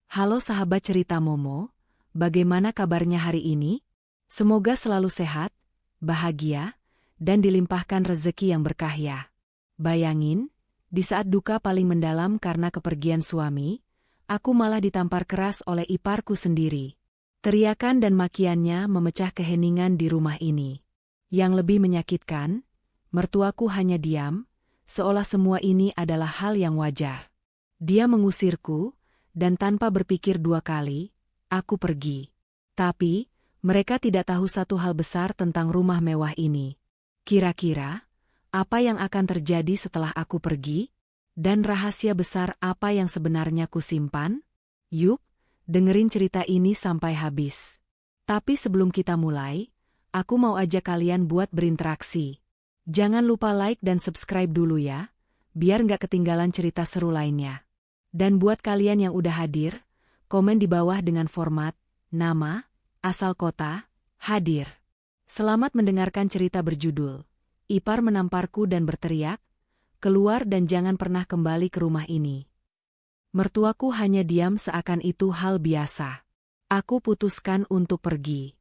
Halo sahabat cerita Momo, bagaimana kabarnya hari ini? Semoga selalu sehat, bahagia, dan dilimpahkan rezeki yang berkah ya. Bayangin, di saat duka paling mendalam karena kepergian suami, aku malah ditampar keras oleh iparku sendiri. Teriakan dan makiannya memecah keheningan di rumah ini. Yang lebih menyakitkan, mertuaku hanya diam, seolah semua ini adalah hal yang wajar. Dia mengusirku, dan tanpa berpikir dua kali, aku pergi. Tapi, mereka tidak tahu satu hal besar tentang rumah mewah ini. Kira-kira, apa yang akan terjadi setelah aku pergi? Dan rahasia besar apa yang sebenarnya kusimpan? Yuk, dengerin cerita ini sampai habis. Tapi sebelum kita mulai, aku mau ajak kalian buat berinteraksi. Jangan lupa like dan subscribe dulu ya, biar nggak ketinggalan cerita seru lainnya. Dan buat kalian yang udah hadir, komen di bawah dengan format, nama, asal kota, hadir. Selamat mendengarkan cerita berjudul, Ipar Menamparku dan Berteriak, Keluar dan Jangan Pernah Kembali ke Rumah Ini. Mertuaku hanya diam seakan itu hal biasa. Aku putuskan untuk pergi.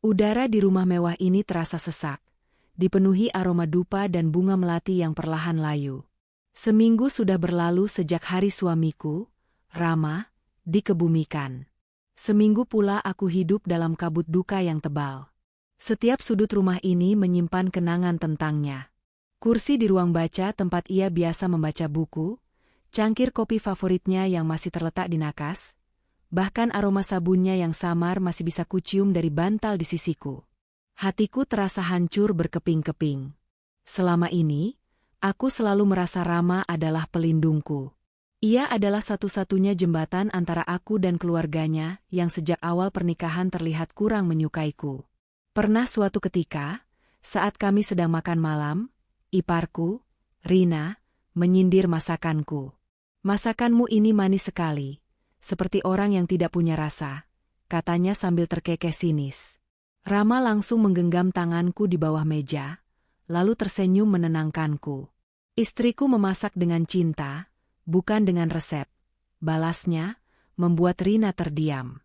Udara di rumah mewah ini terasa sesak, dipenuhi aroma dupa dan bunga melati yang perlahan layu. Seminggu sudah berlalu sejak hari suamiku, Rama, dikebumikan. Seminggu pula aku hidup dalam kabut duka yang tebal. Setiap sudut rumah ini menyimpan kenangan tentangnya. Kursi di ruang baca tempat ia biasa membaca buku, cangkir kopi favoritnya yang masih terletak di nakas, bahkan aroma sabunnya yang samar masih bisa kucium dari bantal di sisiku. Hatiku terasa hancur berkeping-keping. Selama ini, aku selalu merasa Rama adalah pelindungku. Ia adalah satu-satunya jembatan antara aku dan keluarganya yang sejak awal pernikahan terlihat kurang menyukaiku. Pernah suatu ketika, saat kami sedang makan malam, iparku, Rina, menyindir masakanku. "Masakanmu ini manis sekali, seperti orang yang tidak punya rasa," katanya sambil terkekeh sinis. Rama langsung menggenggam tanganku di bawah meja, lalu tersenyum menenangkanku. "Istriku memasak dengan cinta, bukan dengan resep," balasnya, membuat Rina terdiam.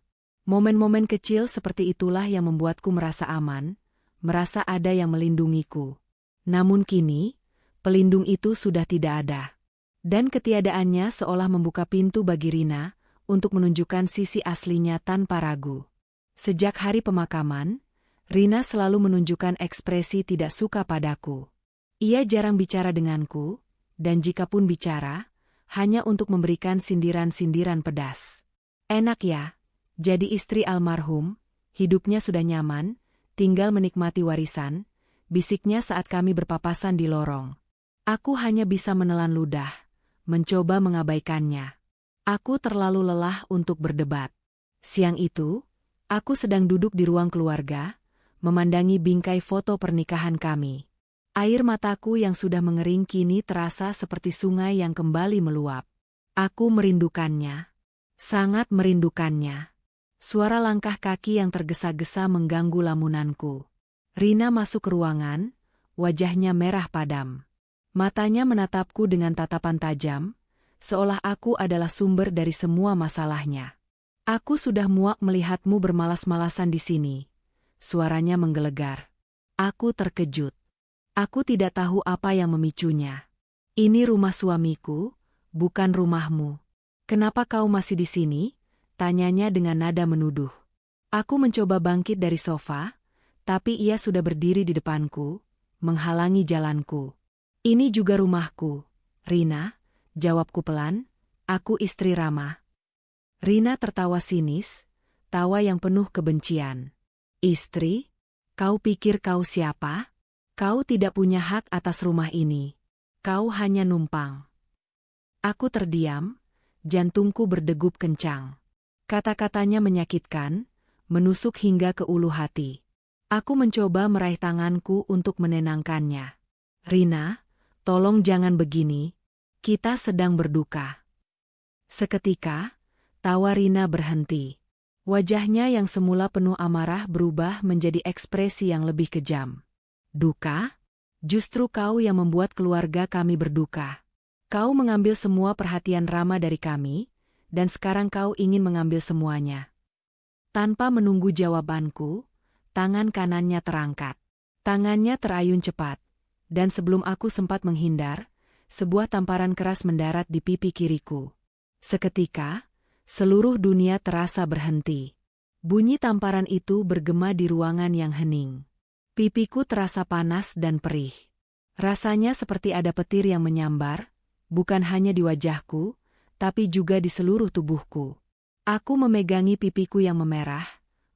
Momen-momen kecil seperti itulah yang membuatku merasa aman, merasa ada yang melindungiku. Namun kini, pelindung itu sudah tidak ada. Dan ketiadaannya seolah membuka pintu bagi Rina untuk menunjukkan sisi aslinya tanpa ragu. Sejak hari pemakaman, Rina selalu menunjukkan ekspresi tidak suka padaku. Ia jarang bicara denganku, dan jikapun bicara, hanya untuk memberikan sindiran-sindiran pedas. "Enak ya, jadi istri almarhum, hidupnya sudah nyaman, tinggal menikmati warisan," bisiknya saat kami berpapasan di lorong. Aku hanya bisa menelan ludah, mencoba mengabaikannya. Aku terlalu lelah untuk berdebat. Siang itu, aku sedang duduk di ruang keluarga, memandangi bingkai foto pernikahan kami. Air mataku yang sudah mengering kini terasa seperti sungai yang kembali meluap. Aku merindukannya. Sangat merindukannya. Suara langkah kaki yang tergesa-gesa mengganggu lamunanku. Rina masuk ke ruangan, wajahnya merah padam. Matanya menatapku dengan tatapan tajam, seolah aku adalah sumber dari semua masalahnya. "Aku sudah muak melihatmu bermalas-malasan di sini." Suaranya menggelegar. Aku terkejut. Aku tidak tahu apa yang memicunya. "Ini rumah suamiku, bukan rumahmu. Kenapa kau masih di sini?" tanyanya dengan nada menuduh. Aku mencoba bangkit dari sofa, tapi ia sudah berdiri di depanku, menghalangi jalanku. "Ini juga rumahku, Rina," jawabku pelan, "aku istri Rama." Rina tertawa sinis, tawa yang penuh kebencian. "Istri? Kau pikir kau siapa? Kau tidak punya hak atas rumah ini. Kau hanya numpang." Aku terdiam, jantungku berdegup kencang. Kata-katanya menyakitkan, menusuk hingga ke ulu hati. Aku mencoba meraih tanganku untuk menenangkannya. "Rina, tolong jangan begini, kita sedang berduka." Seketika, tawa Rina berhenti. Wajahnya yang semula penuh amarah berubah menjadi ekspresi yang lebih kejam. "Duka? Justru kau yang membuat keluarga kami berduka. Kau mengambil semua perhatian Rama dari kami, dan sekarang kau ingin mengambil semuanya. Tanpa menunggu jawabanku, tangan kanannya terangkat. Tangannya terayun cepat, dan sebelum aku sempat menghindar, sebuah tamparan keras mendarat di pipi kiriku. Seketika, seluruh dunia terasa berhenti. Bunyi tamparan itu bergema di ruangan yang hening. Pipiku terasa panas dan perih. Rasanya seperti ada petir yang menyambar, bukan hanya di wajahku, tapi juga di seluruh tubuhku. Aku memegangi pipiku yang memerah,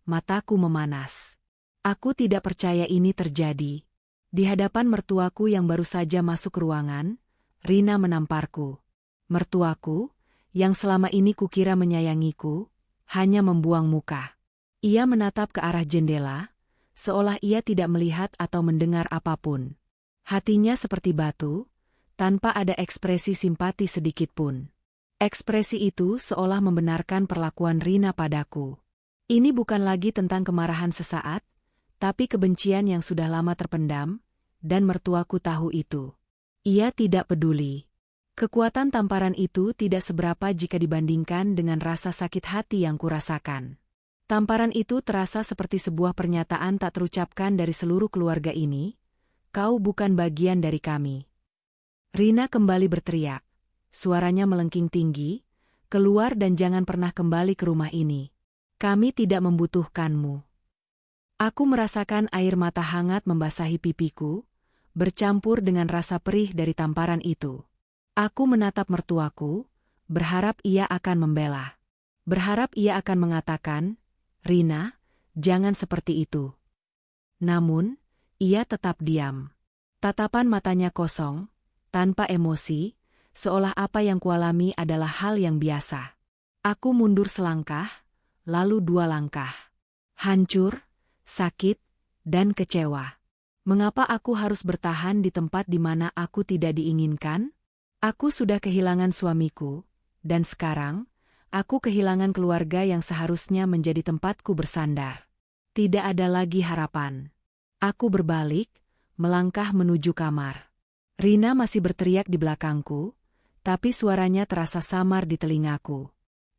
mataku memanas. Aku tidak percaya ini terjadi. Di hadapan mertuaku yang baru saja masuk ruangan, Rina menamparku. Mertuaku, yang selama ini kukira menyayangiku, hanya membuang muka. Ia menatap ke arah jendela, seolah ia tidak melihat atau mendengar apapun. Hatinya seperti batu, tanpa ada ekspresi simpati sedikitpun. Ekspresi itu seolah membenarkan perlakuan Rina padaku. Ini bukan lagi tentang kemarahan sesaat, tapi kebencian yang sudah lama terpendam, dan mertuaku tahu itu. Ia tidak peduli. Kekuatan tamparan itu tidak seberapa jika dibandingkan dengan rasa sakit hati yang kurasakan. Tamparan itu terasa seperti sebuah pernyataan tak terucapkan dari seluruh keluarga ini, kau bukan bagian dari kami. Rina kembali berteriak. Suaranya melengking tinggi, keluar dan jangan pernah kembali ke rumah ini. Kami tidak membutuhkanmu. Aku merasakan air mata hangat membasahi pipiku, bercampur dengan rasa perih dari tamparan itu. Aku menatap mertuaku, berharap ia akan membela. Berharap ia akan mengatakan, Rina, jangan seperti itu. Namun, ia tetap diam. Tatapan matanya kosong, tanpa emosi, seolah apa yang kualami adalah hal yang biasa. Aku mundur selangkah, lalu 2 langkah. Hancur, sakit, dan kecewa. Mengapa aku harus bertahan di tempat di mana aku tidak diinginkan? Aku sudah kehilangan suamiku, dan sekarang, aku kehilangan keluarga yang seharusnya menjadi tempatku bersandar. Tidak ada lagi harapan. Aku berbalik, melangkah menuju kamar. Rina masih berteriak di belakangku, tapi suaranya terasa samar di telingaku.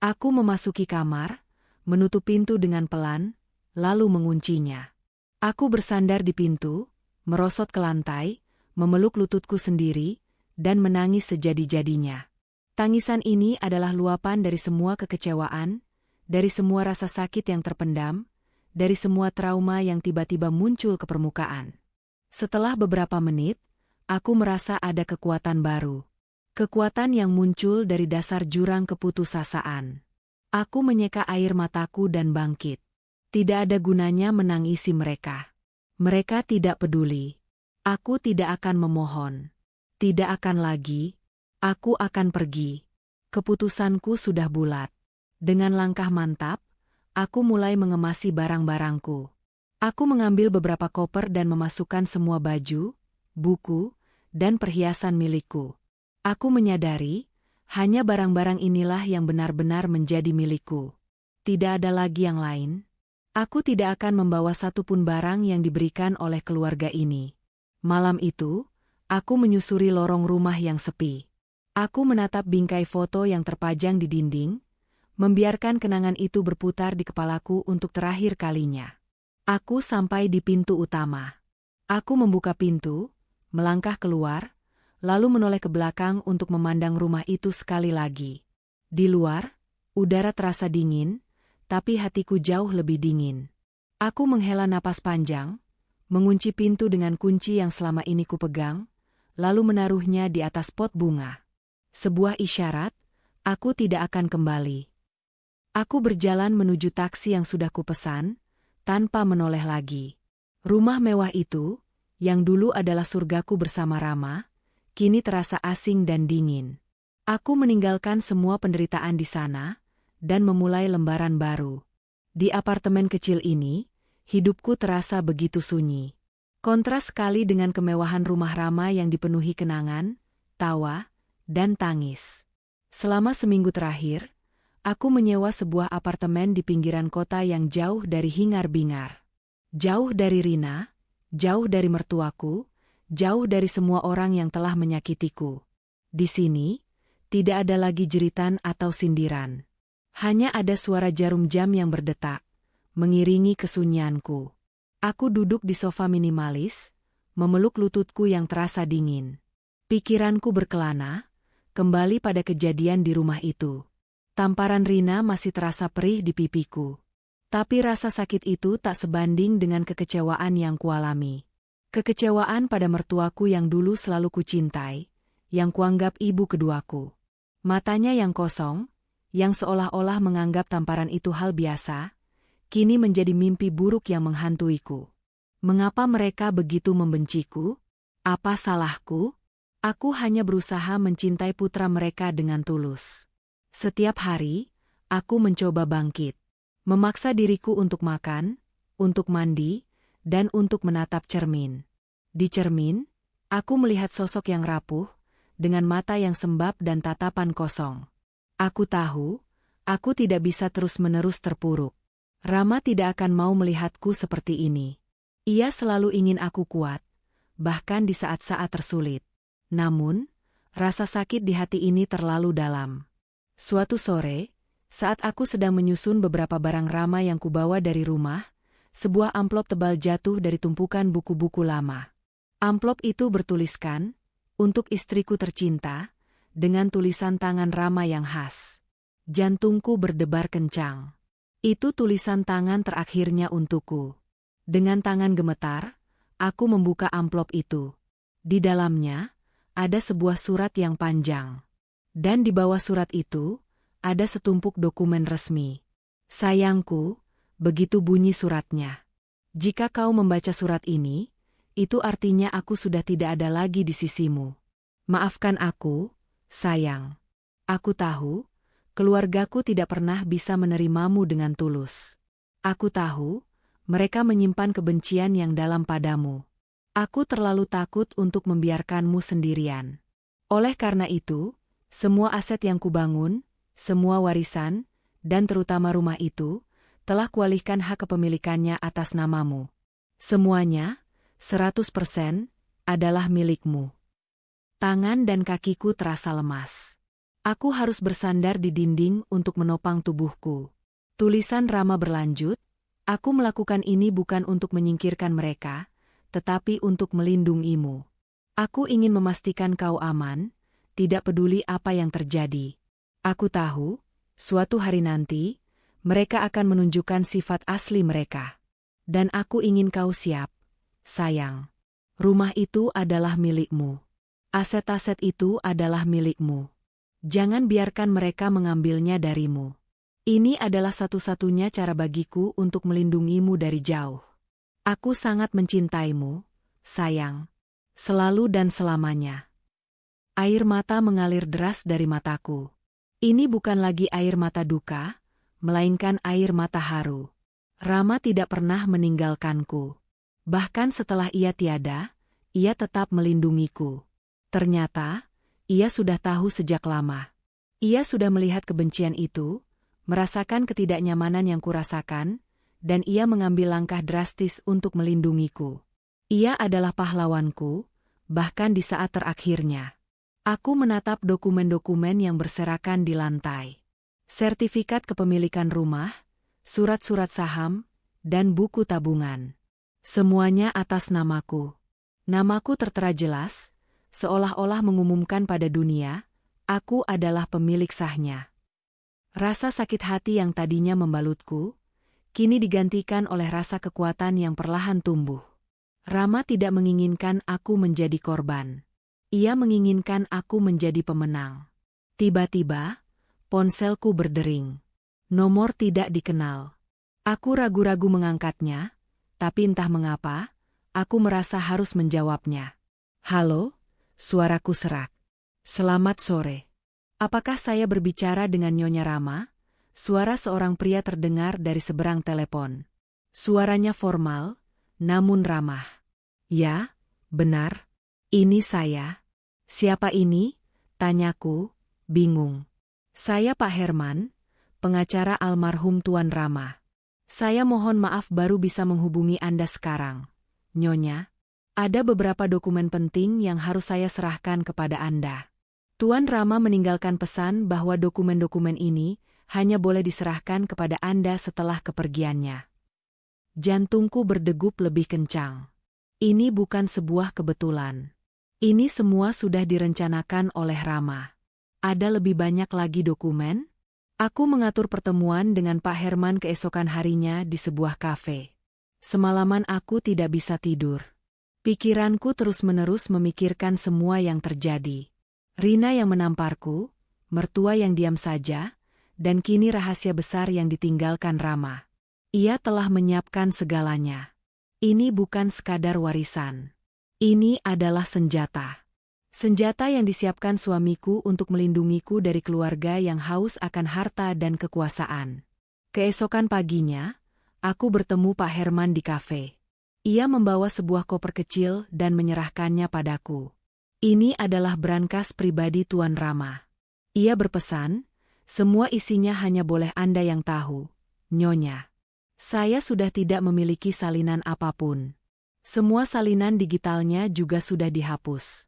Aku memasuki kamar, menutup pintu dengan pelan, lalu menguncinya. Aku bersandar di pintu, merosot ke lantai, memeluk lututku sendiri, dan menangis sejadi-jadinya. Tangisan ini adalah luapan dari semua kekecewaan, dari semua rasa sakit yang terpendam, dari semua trauma yang tiba-tiba muncul ke permukaan. Setelah beberapa menit, aku merasa ada kekuatan baru. Kekuatan yang muncul dari dasar jurang keputusasaan. Aku menyeka air mataku dan bangkit. Tidak ada gunanya menangisi mereka. Mereka tidak peduli. Aku tidak akan memohon. Tidak akan lagi. Aku akan pergi. Keputusanku sudah bulat. Dengan langkah mantap, aku mulai mengemasi barang-barangku. Aku mengambil beberapa koper dan memasukkan semua baju, buku, dan perhiasan milikku. Aku menyadari, hanya barang-barang inilah yang benar-benar menjadi milikku. Tidak ada lagi yang lain. Aku tidak akan membawa satupun barang yang diberikan oleh keluarga ini. Malam itu, aku menyusuri lorong rumah yang sepi. Aku menatap bingkai foto yang terpajang di dinding, membiarkan kenangan itu berputar di kepalaku untuk terakhir kalinya. Aku sampai di pintu utama. Aku membuka pintu, melangkah keluar, lalu menoleh ke belakang untuk memandang rumah itu sekali lagi. Di luar, udara terasa dingin, tapi hatiku jauh lebih dingin. Aku menghela napas panjang, mengunci pintu dengan kunci yang selama ini kupegang, lalu menaruhnya di atas pot bunga. Sebuah isyarat, aku tidak akan kembali. Aku berjalan menuju taksi yang sudah kupesan, tanpa menoleh lagi. Rumah mewah itu, yang dulu adalah surgaku bersama Rama, kini terasa asing dan dingin. Aku meninggalkan semua penderitaan di sana, dan memulai lembaran baru. Di apartemen kecil ini, hidupku terasa begitu sunyi. Kontras sekali dengan kemewahan rumah Rama yang dipenuhi kenangan, tawa, dan tangis. Selama seminggu terakhir, aku menyewa sebuah apartemen di pinggiran kota yang jauh dari hingar-bingar. Jauh dari Rina, jauh dari mertuaku, jauh dari semua orang yang telah menyakitiku. Di sini, tidak ada lagi jeritan atau sindiran. Hanya ada suara jarum jam yang berdetak, mengiringi kesunyianku. Aku duduk di sofa minimalis, memeluk lututku yang terasa dingin. Pikiranku berkelana, kembali pada kejadian di rumah itu. Tamparan Rina masih terasa perih di pipiku. Tapi rasa sakit itu tak sebanding dengan kekecewaan yang kualami. Kekecewaan pada mertuaku yang dulu selalu kucintai, yang kuanggap ibu keduaku. Matanya yang kosong, yang seolah-olah menganggap tamparan itu hal biasa, kini menjadi mimpi buruk yang menghantuiku. Mengapa mereka begitu membenciku? Apa salahku? Aku hanya berusaha mencintai putra mereka dengan tulus. Setiap hari, aku mencoba bangkit. Memaksa diriku untuk makan, untuk mandi, dan untuk menatap cermin. Di cermin, aku melihat sosok yang rapuh, dengan mata yang sembab dan tatapan kosong. Aku tahu, aku tidak bisa terus-menerus terpuruk. Rama tidak akan mau melihatku seperti ini. Ia selalu ingin aku kuat, bahkan di saat-saat tersulit. Namun, rasa sakit di hati ini terlalu dalam. Suatu sore, saat aku sedang menyusun beberapa barang Rama yang kubawa dari rumah, sebuah amplop tebal jatuh dari tumpukan buku-buku lama. Amplop itu bertuliskan, "Untuk istriku tercinta," dengan tulisan tangan Rama yang khas. Jantungku berdebar kencang. Itu tulisan tangan terakhirnya untukku. Dengan tangan gemetar, aku membuka amplop itu. Di dalamnya, ada sebuah surat yang panjang. Dan di bawah surat itu, ada setumpuk dokumen resmi. "Sayangku," begitu bunyi suratnya. "Jika kau membaca surat ini, itu artinya aku sudah tidak ada lagi di sisimu. Maafkan aku, sayang. Aku tahu, keluargaku tidak pernah bisa menerimamu dengan tulus. Aku tahu, mereka menyimpan kebencian yang dalam padamu. Aku terlalu takut untuk membiarkanmu sendirian. Oleh karena itu, semua aset yang kubangun, semua warisan, dan terutama rumah itu, telah kualihkan hak kepemilikannya atas namamu. Semuanya, 100%, adalah milikmu." Tangan dan kakiku terasa lemas. Aku harus bersandar di dinding untuk menopang tubuhku. Tulisan Rama berlanjut, "Aku melakukan ini bukan untuk menyingkirkan mereka, tetapi untuk melindungimu. Aku ingin memastikan kau aman, tidak peduli apa yang terjadi. Aku tahu, suatu hari nanti, mereka akan menunjukkan sifat asli mereka. Dan aku ingin kau siap, sayang. Rumah itu adalah milikmu. Aset-aset itu adalah milikmu. Jangan biarkan mereka mengambilnya darimu. Ini adalah satu-satunya cara bagiku untuk melindungimu dari jauh. Aku sangat mencintaimu, sayang. Selalu dan selamanya." Air mata mengalir deras dari mataku. Ini bukan lagi air mata duka, melainkan air mata haru. Rama tidak pernah meninggalkanku. Bahkan setelah ia tiada, ia tetap melindungiku. Ternyata, ia sudah tahu sejak lama. Ia sudah melihat kebencian itu, merasakan ketidaknyamanan yang kurasakan, dan ia mengambil langkah drastis untuk melindungiku. Ia adalah pahlawanku, bahkan di saat terakhirnya. Aku menatap dokumen-dokumen yang berserakan di lantai. Sertifikat kepemilikan rumah, surat-surat saham, dan buku tabungan. Semuanya atas namaku. Namaku tertera jelas, seolah-olah mengumumkan pada dunia, aku adalah pemilik sahnya. Rasa sakit hati yang tadinya membalutku, kini digantikan oleh rasa kekuatan yang perlahan tumbuh. Rama tidak menginginkan aku menjadi korban. Ia menginginkan aku menjadi pemenang. Tiba-tiba, ponselku berdering. Nomor tidak dikenal. Aku ragu-ragu mengangkatnya, tapi entah mengapa, aku merasa harus menjawabnya. "Halo," suaraku serak. "Selamat sore. Apakah saya berbicara dengan Nyonya Rama?" Suara seorang pria terdengar dari seberang telepon. Suaranya formal, namun ramah. "Ya, benar. Ini saya." "Siapa ini?" tanyaku, bingung. "Saya Pak Herman, pengacara almarhum Tuan Rama. Saya mohon maaf baru bisa menghubungi Anda sekarang, Nyonya. Ada beberapa dokumen penting yang harus saya serahkan kepada Anda. Tuan Rama meninggalkan pesan bahwa dokumen-dokumen ini hanya boleh diserahkan kepada Anda setelah kepergiannya. Jantungku berdegup lebih kencang. Ini bukan sebuah kebetulan. Ini semua sudah direncanakan oleh Rama. Ada lebih banyak lagi dokumen? Aku mengatur pertemuan dengan Pak Herman keesokan harinya di sebuah kafe. Semalaman aku tidak bisa tidur. Pikiranku terus-menerus memikirkan semua yang terjadi. Rina yang menamparku, mertua yang diam saja, dan kini rahasia besar yang ditinggalkan Rama. Ia telah menyiapkan segalanya. Ini bukan sekadar warisan. Ini adalah senjata. Senjata yang disiapkan suamiku untuk melindungiku dari keluarga yang haus akan harta dan kekuasaan. Keesokan paginya, aku bertemu Pak Herman di kafe. Ia membawa sebuah koper kecil dan menyerahkannya padaku. Ini adalah brankas pribadi Tuan Rama. Ia berpesan, semua isinya hanya boleh Anda yang tahu, Nyonya. Saya sudah tidak memiliki salinan apapun. Semua salinan digitalnya juga sudah dihapus.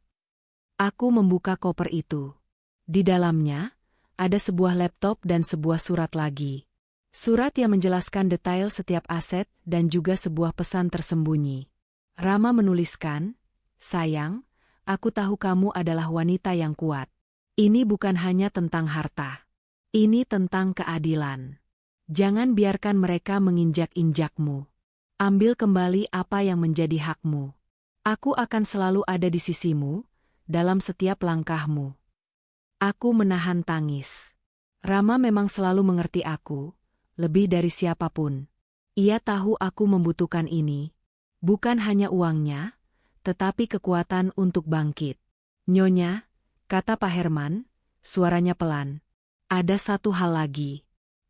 Aku membuka koper itu. Di dalamnya, ada sebuah laptop dan sebuah surat lagi. Surat yang menjelaskan detail setiap aset dan juga sebuah pesan tersembunyi. Rama menuliskan, "Sayang, aku tahu kamu adalah wanita yang kuat. Ini bukan hanya tentang harta. Ini tentang keadilan. Jangan biarkan mereka menginjak-injakmu. Ambil kembali apa yang menjadi hakmu. Aku akan selalu ada di sisimu, dalam setiap langkahmu." Aku menahan tangis. Rama memang selalu mengerti aku, lebih dari siapapun. Ia tahu aku membutuhkan ini. Bukan hanya uangnya, tetapi kekuatan untuk bangkit. "Nyonya," kata Pak Herman, suaranya pelan. "Ada satu hal lagi.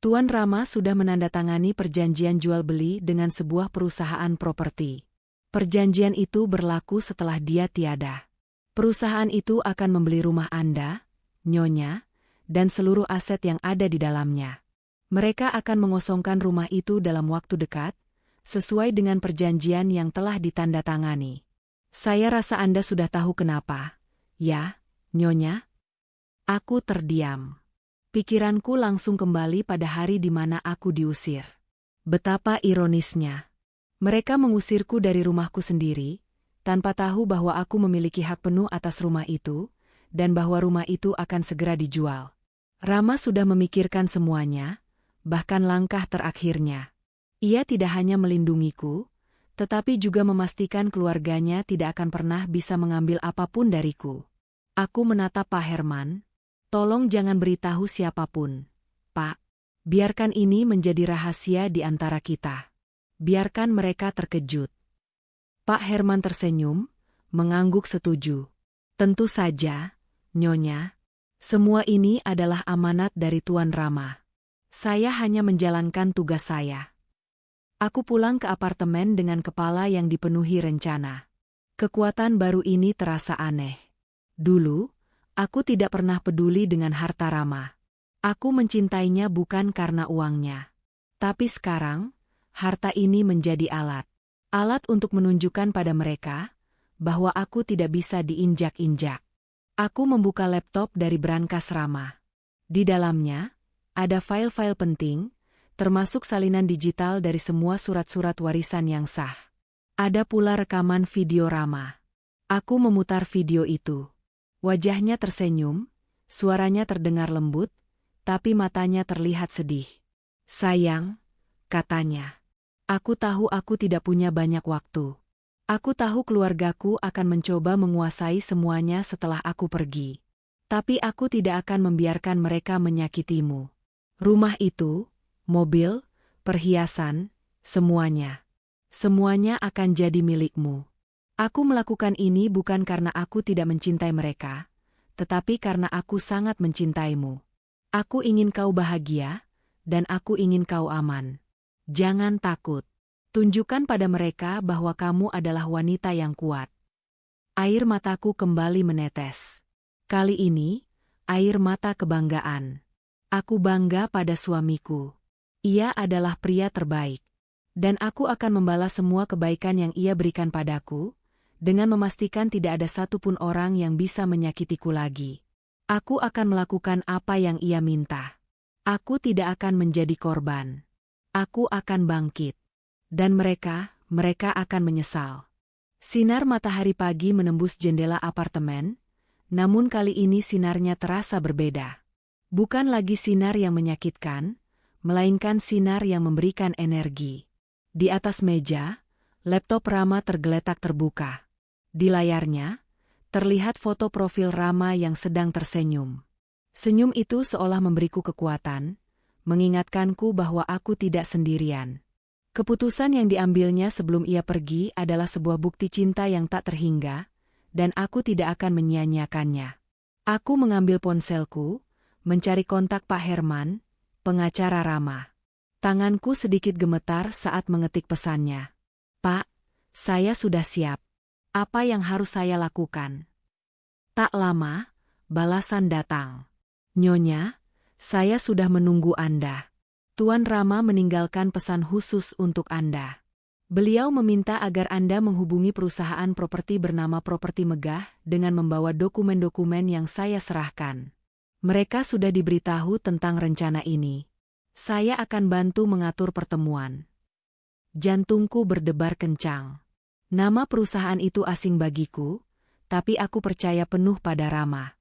Tuan Rama sudah menandatangani perjanjian jual-beli dengan sebuah perusahaan properti. Perjanjian itu berlaku setelah dia tiada. Perusahaan itu akan membeli rumah Anda, Nyonya, dan seluruh aset yang ada di dalamnya. Mereka akan mengosongkan rumah itu dalam waktu dekat, sesuai dengan perjanjian yang telah ditandatangani. Saya rasa Anda sudah tahu kenapa, ya, Nyonya?" Aku terdiam. Pikiranku langsung kembali pada hari di mana aku diusir. Betapa ironisnya. Mereka mengusirku dari rumahku sendiri, tanpa tahu bahwa aku memiliki hak penuh atas rumah itu, dan bahwa rumah itu akan segera dijual. Rama sudah memikirkan semuanya, bahkan langkah terakhirnya. Ia tidak hanya melindungiku, tetapi juga memastikan keluarganya tidak akan pernah bisa mengambil apapun dariku. Aku menatap Pak Herman. "Tolong jangan beritahu siapapun, Pak. Biarkan ini menjadi rahasia di antara kita. Biarkan mereka terkejut." Pak Herman tersenyum, mengangguk setuju. "Tentu saja, Nyonya. Semua ini adalah amanat dari Tuan Rama. Saya hanya menjalankan tugas saya." Aku pulang ke apartemen dengan kepala yang dipenuhi rencana. Kekuatan baru ini terasa aneh. Dulu, aku tidak pernah peduli dengan harta Rama. Aku mencintainya bukan karena uangnya. Tapi sekarang, harta ini menjadi alat. Alat untuk menunjukkan pada mereka bahwa aku tidak bisa diinjak-injak. Aku membuka laptop dari brankas Rama. Di dalamnya, ada file-file penting, termasuk salinan digital dari semua surat-surat warisan yang sah. Ada pula rekaman video Rama. Aku memutar video itu. Wajahnya tersenyum, suaranya terdengar lembut, tapi matanya terlihat sedih. "Sayang," katanya. "Aku tahu aku tidak punya banyak waktu. Aku tahu keluargaku akan mencoba menguasai semuanya setelah aku pergi. Tapi aku tidak akan membiarkan mereka menyakitimu. Rumah itu, mobil, perhiasan, semuanya. Semuanya akan jadi milikmu. Aku melakukan ini bukan karena aku tidak mencintai mereka, tetapi karena aku sangat mencintaimu. Aku ingin kau bahagia, dan aku ingin kau aman. Jangan takut. Tunjukkan pada mereka bahwa kamu adalah wanita yang kuat." Air mataku kembali menetes. Kali ini, air mata kebanggaan. Aku bangga pada suamiku. Ia adalah pria terbaik. Dan aku akan membalas semua kebaikan yang ia berikan padaku, dengan memastikan tidak ada satupun orang yang bisa menyakitiku lagi. Aku akan melakukan apa yang ia minta. Aku tidak akan menjadi korban. Aku akan bangkit. Dan mereka akan menyesal. Sinar matahari pagi menembus jendela apartemen, namun kali ini sinarnya terasa berbeda. Bukan lagi sinar yang menyakitkan, melainkan sinar yang memberikan energi. Di atas meja, laptop Rama tergeletak terbuka. Di layarnya, terlihat foto profil Rama yang sedang tersenyum. Senyum itu seolah memberiku kekuatan, mengingatkanku bahwa aku tidak sendirian. Keputusan yang diambilnya sebelum ia pergi adalah sebuah bukti cinta yang tak terhingga, dan aku tidak akan menyia-nyiakannya. Aku mengambil ponselku, mencari kontak Pak Herman, pengacara Rama. Tanganku sedikit gemetar saat mengetik pesannya. Pak, saya sudah siap. Apa yang harus saya lakukan? Tak lama, balasan datang. Nyonya, saya sudah menunggu Anda. Tuan Rama meninggalkan pesan khusus untuk Anda. Beliau meminta agar Anda menghubungi perusahaan properti bernama Properti Megah dengan membawa dokumen-dokumen yang saya serahkan. Mereka sudah diberitahu tentang rencana ini. Saya akan bantu mengatur pertemuan. Jantungku berdebar kencang. Nama perusahaan itu asing bagiku, tapi aku percaya penuh pada Rama.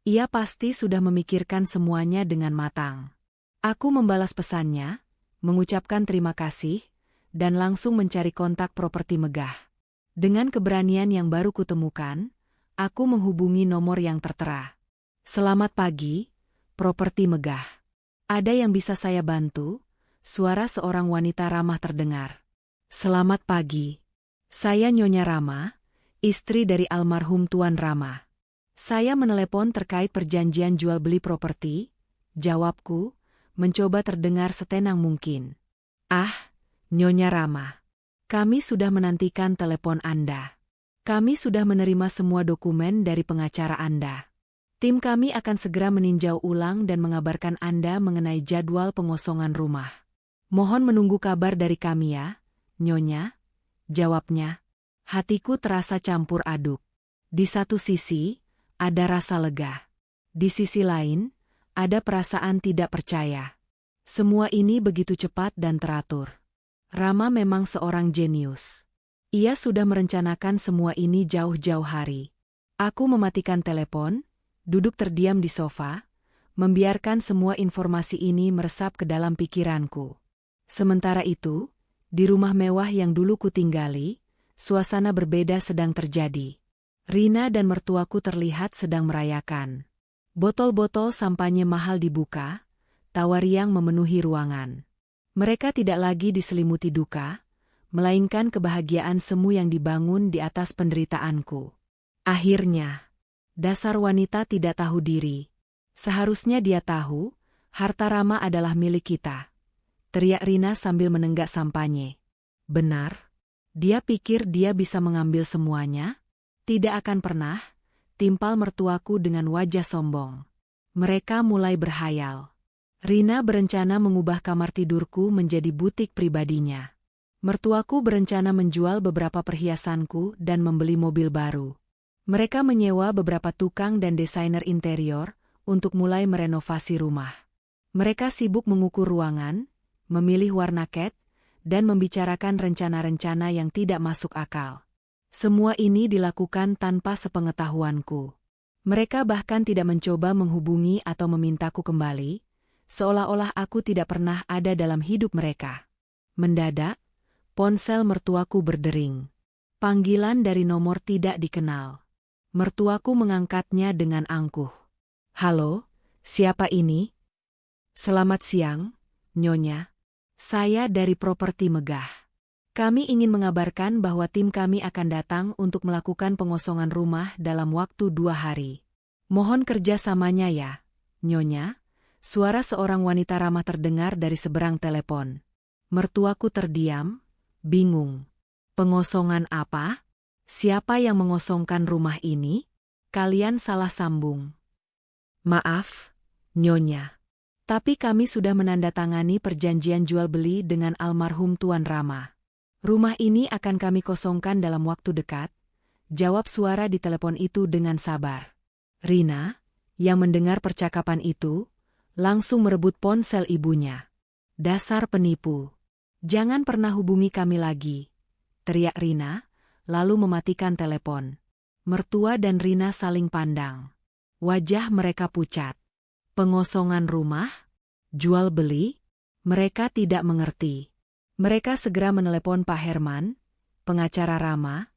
Ia pasti sudah memikirkan semuanya dengan matang. Aku membalas pesannya, mengucapkan terima kasih, dan langsung mencari kontak Properti Megah. Dengan keberanian yang baru kutemukan, aku menghubungi nomor yang tertera. Selamat pagi, Properti Megah. Ada yang bisa saya bantu? Suara seorang wanita ramah terdengar. Selamat pagi. Saya Nyonya Rama, istri dari almarhum Tuan Rama. Saya menelepon terkait perjanjian jual beli properti, jawabku, mencoba terdengar setenang mungkin. Ah, Nyonya Rama. Kami sudah menantikan telepon Anda. Kami sudah menerima semua dokumen dari pengacara Anda. Tim kami akan segera meninjau ulang dan mengabarkan Anda mengenai jadwal pengosongan rumah. Mohon menunggu kabar dari kami ya, Nyonya, jawabnya. Hatiku terasa campur aduk. Di satu sisi, ada rasa lega. Di sisi lain, ada perasaan tidak percaya. Semua ini begitu cepat dan teratur. Rama memang seorang jenius. Ia sudah merencanakan semua ini jauh-jauh hari. Aku mematikan telepon, duduk terdiam di sofa, membiarkan semua informasi ini meresap ke dalam pikiranku. Sementara itu, di rumah mewah yang dulu kutinggali, suasana berbeda sedang terjadi. Rina dan mertuaku terlihat sedang merayakan. Botol-botol sampanye mahal dibuka, tawa riang memenuhi ruangan. Mereka tidak lagi diselimuti duka, melainkan kebahagiaan semu yang dibangun di atas penderitaanku. Akhirnya, dasar wanita tidak tahu diri. Seharusnya dia tahu, harta Rama adalah milik kita. Teriak Rina sambil menenggak sampanye. Benar? Dia pikir dia bisa mengambil semuanya? Tidak akan pernah, timpal mertuaku dengan wajah sombong. Mereka mulai berhayal. Rina berencana mengubah kamar tidurku menjadi butik pribadinya. Mertuaku berencana menjual beberapa perhiasanku dan membeli mobil baru. Mereka menyewa beberapa tukang dan desainer interior untuk mulai merenovasi rumah. Mereka sibuk mengukur ruangan, memilih warna cat, dan membicarakan rencana-rencana yang tidak masuk akal. Semua ini dilakukan tanpa sepengetahuanku. Mereka bahkan tidak mencoba menghubungi atau memintaku kembali, seolah-olah aku tidak pernah ada dalam hidup mereka. Mendadak, ponsel mertuaku berdering. Panggilan dari nomor tidak dikenal. Mertuaku mengangkatnya dengan angkuh. Halo, siapa ini? Selamat siang, Nyonya. Saya dari Properti Megah. Kami ingin mengabarkan bahwa tim kami akan datang untuk melakukan pengosongan rumah dalam waktu 2 hari. Mohon kerjasamanya ya, Nyonya. Suara seorang wanita ramah terdengar dari seberang telepon. Mertuaku terdiam, bingung. Pengosongan apa? Siapa yang mengosongkan rumah ini? Kalian salah sambung. Maaf, Nyonya. Tapi kami sudah menandatangani perjanjian jual beli dengan almarhum Tuan Rama. Rumah ini akan kami kosongkan dalam waktu dekat, jawab suara di telepon itu dengan sabar. Rina, yang mendengar percakapan itu, langsung merebut ponsel ibunya. "Dasar penipu. Jangan pernah hubungi kami lagi," teriak Rina, lalu mematikan telepon. Mertua dan Rina saling pandang. Wajah mereka pucat. Pengosongan rumah? Jual beli? Mereka tidak mengerti. Mereka segera menelepon Pak Herman, pengacara Rama,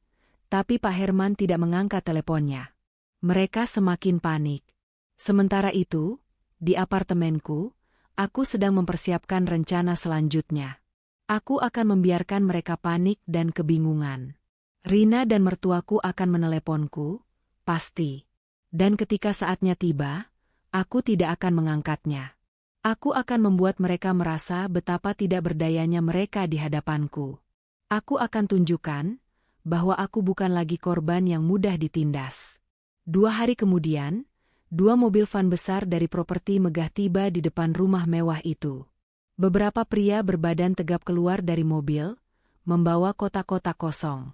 tapi Pak Herman tidak mengangkat teleponnya. Mereka semakin panik. Sementara itu, di apartemenku, aku sedang mempersiapkan rencana selanjutnya. Aku akan membiarkan mereka panik dan kebingungan. Rina dan mertuaku akan meneleponku, pasti. Dan ketika saatnya tiba, aku tidak akan mengangkatnya. Aku akan membuat mereka merasa betapa tidak berdayanya mereka di hadapanku. Aku akan tunjukkan bahwa aku bukan lagi korban yang mudah ditindas. 2 hari kemudian, 2 mobil van besar dari properti megah tiba di depan rumah mewah itu. Beberapa pria berbadan tegap keluar dari mobil, membawa kotak-kotak kosong.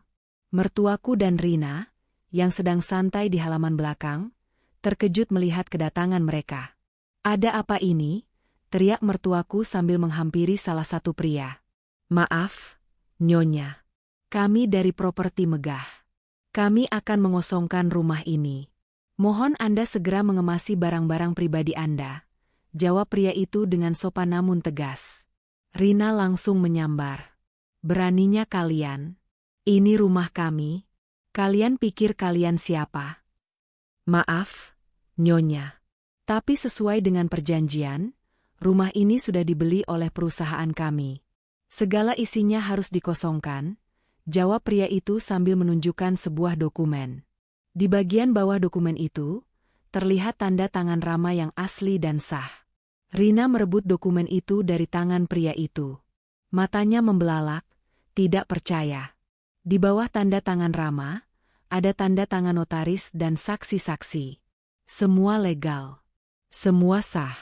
Mertuaku dan Rina, yang sedang santai di halaman belakang, terkejut melihat kedatangan mereka. "Ada apa ini?" teriak mertuaku sambil menghampiri salah satu pria. "Maaf, Nyonya. Kami dari properti megah. Kami akan mengosongkan rumah ini. Mohon Anda segera mengemasi barang-barang pribadi Anda," jawab pria itu dengan sopan namun tegas. Rina langsung menyambar. "Beraninya kalian? Ini rumah kami. Kalian pikir kalian siapa?" "Maaf, Nyonya. Tapi sesuai dengan perjanjian, rumah ini sudah dibeli oleh perusahaan kami. Segala isinya harus dikosongkan," jawab pria itu sambil menunjukkan sebuah dokumen. Di bagian bawah dokumen itu, terlihat tanda tangan Rama yang asli dan sah. Rina merebut dokumen itu dari tangan pria itu. Matanya membelalak, tidak percaya. Di bawah tanda tangan Rama, ada tanda tangan notaris dan saksi-saksi. Semua legal. Semua sah.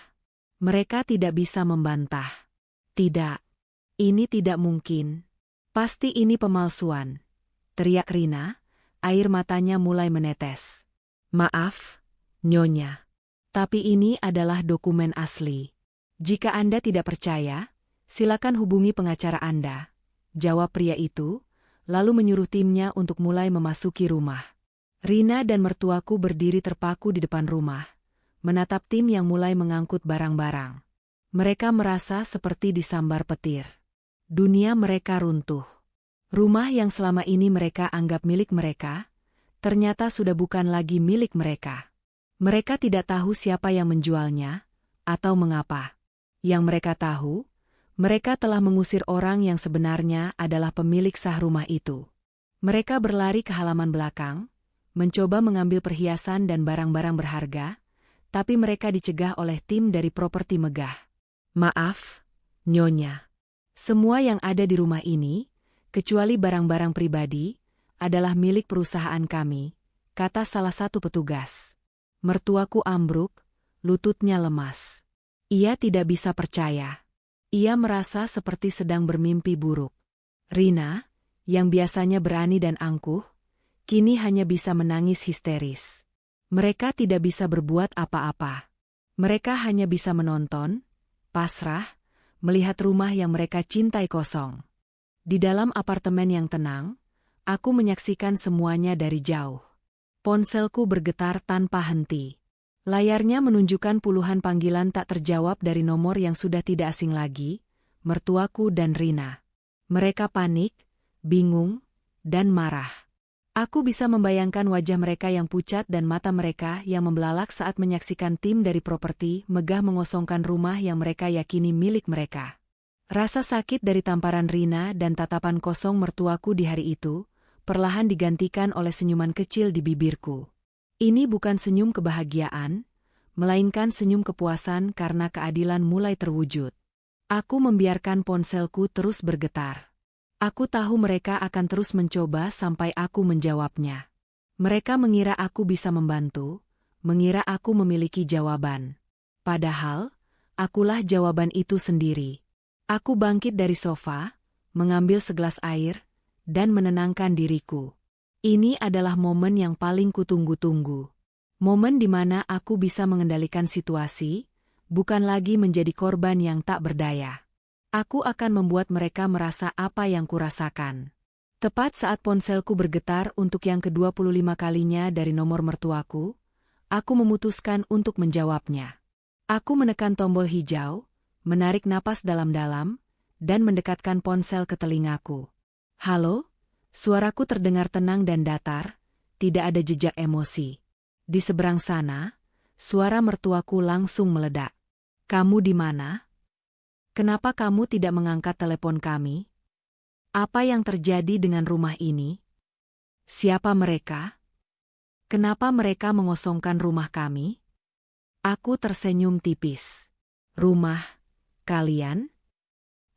Mereka tidak bisa membantah. "Tidak. Ini tidak mungkin. Pasti ini pemalsuan," teriak Rina, air matanya mulai menetes. "Maaf, Nyonya. Tapi ini adalah dokumen asli. Jika Anda tidak percaya, silakan hubungi pengacara Anda," jawab pria itu, lalu menyuruh timnya untuk mulai memasuki rumah. Rina dan mertuaku berdiri terpaku di depan rumah, menatap tim yang mulai mengangkut barang-barang. Mereka merasa seperti disambar petir. Dunia mereka runtuh. Rumah yang selama ini mereka anggap milik mereka, ternyata sudah bukan lagi milik mereka. Mereka tidak tahu siapa yang menjualnya, atau mengapa. Yang mereka tahu, mereka telah mengusir orang yang sebenarnya adalah pemilik sah rumah itu. Mereka berlari ke halaman belakang, mencoba mengambil perhiasan dan barang-barang berharga, tapi mereka dicegah oleh tim dari properti megah. "Maaf, Nyonya. Semua yang ada di rumah ini, kecuali barang-barang pribadi, adalah milik perusahaan kami," kata salah satu petugas. Mertuaku ambruk, lututnya lemas. Ia tidak bisa percaya. Ia merasa seperti sedang bermimpi buruk. Rina, yang biasanya berani dan angkuh, kini hanya bisa menangis histeris. Mereka tidak bisa berbuat apa-apa. Mereka hanya bisa menonton, pasrah, melihat rumah yang mereka cintai kosong. Di dalam apartemen yang tenang, aku menyaksikan semuanya dari jauh. Ponselku bergetar tanpa henti. Layarnya menunjukkan puluhan panggilan tak terjawab dari nomor yang sudah tidak asing lagi, mertuaku dan Rina. Mereka panik, bingung, dan marah. Aku bisa membayangkan wajah mereka yang pucat dan mata mereka yang membelalak saat menyaksikan tim dari properti megah mengosongkan rumah yang mereka yakini milik mereka. Rasa sakit dari tamparan Rina dan tatapan kosong mertuaku di hari itu, perlahan digantikan oleh senyuman kecil di bibirku. Ini bukan senyum kebahagiaan, melainkan senyum kepuasan karena keadilan mulai terwujud. Aku membiarkan ponselku terus bergetar. Aku tahu mereka akan terus mencoba sampai aku menjawabnya. Mereka mengira aku bisa membantu, mengira aku memiliki jawaban. Padahal, akulah jawaban itu sendiri. Aku bangkit dari sofa, mengambil segelas air, dan menenangkan diriku. Ini adalah momen yang paling kutunggu-tunggu. Momen di mana aku bisa mengendalikan situasi, bukan lagi menjadi korban yang tak berdaya. Aku akan membuat mereka merasa apa yang kurasakan. Tepat saat ponselku bergetar untuk yang ke-25 kalinya dari nomor mertuaku, aku memutuskan untuk menjawabnya. Aku menekan tombol hijau, menarik napas dalam-dalam, dan mendekatkan ponsel ke telingaku. Halo? Suaraku terdengar tenang dan datar, tidak ada jejak emosi. Di seberang sana, suara mertuaku langsung meledak. Kamu di mana? Kenapa kamu tidak mengangkat telepon kami? Apa yang terjadi dengan rumah ini? Siapa mereka? Kenapa mereka mengosongkan rumah kami? Aku tersenyum tipis. Rumah kalian?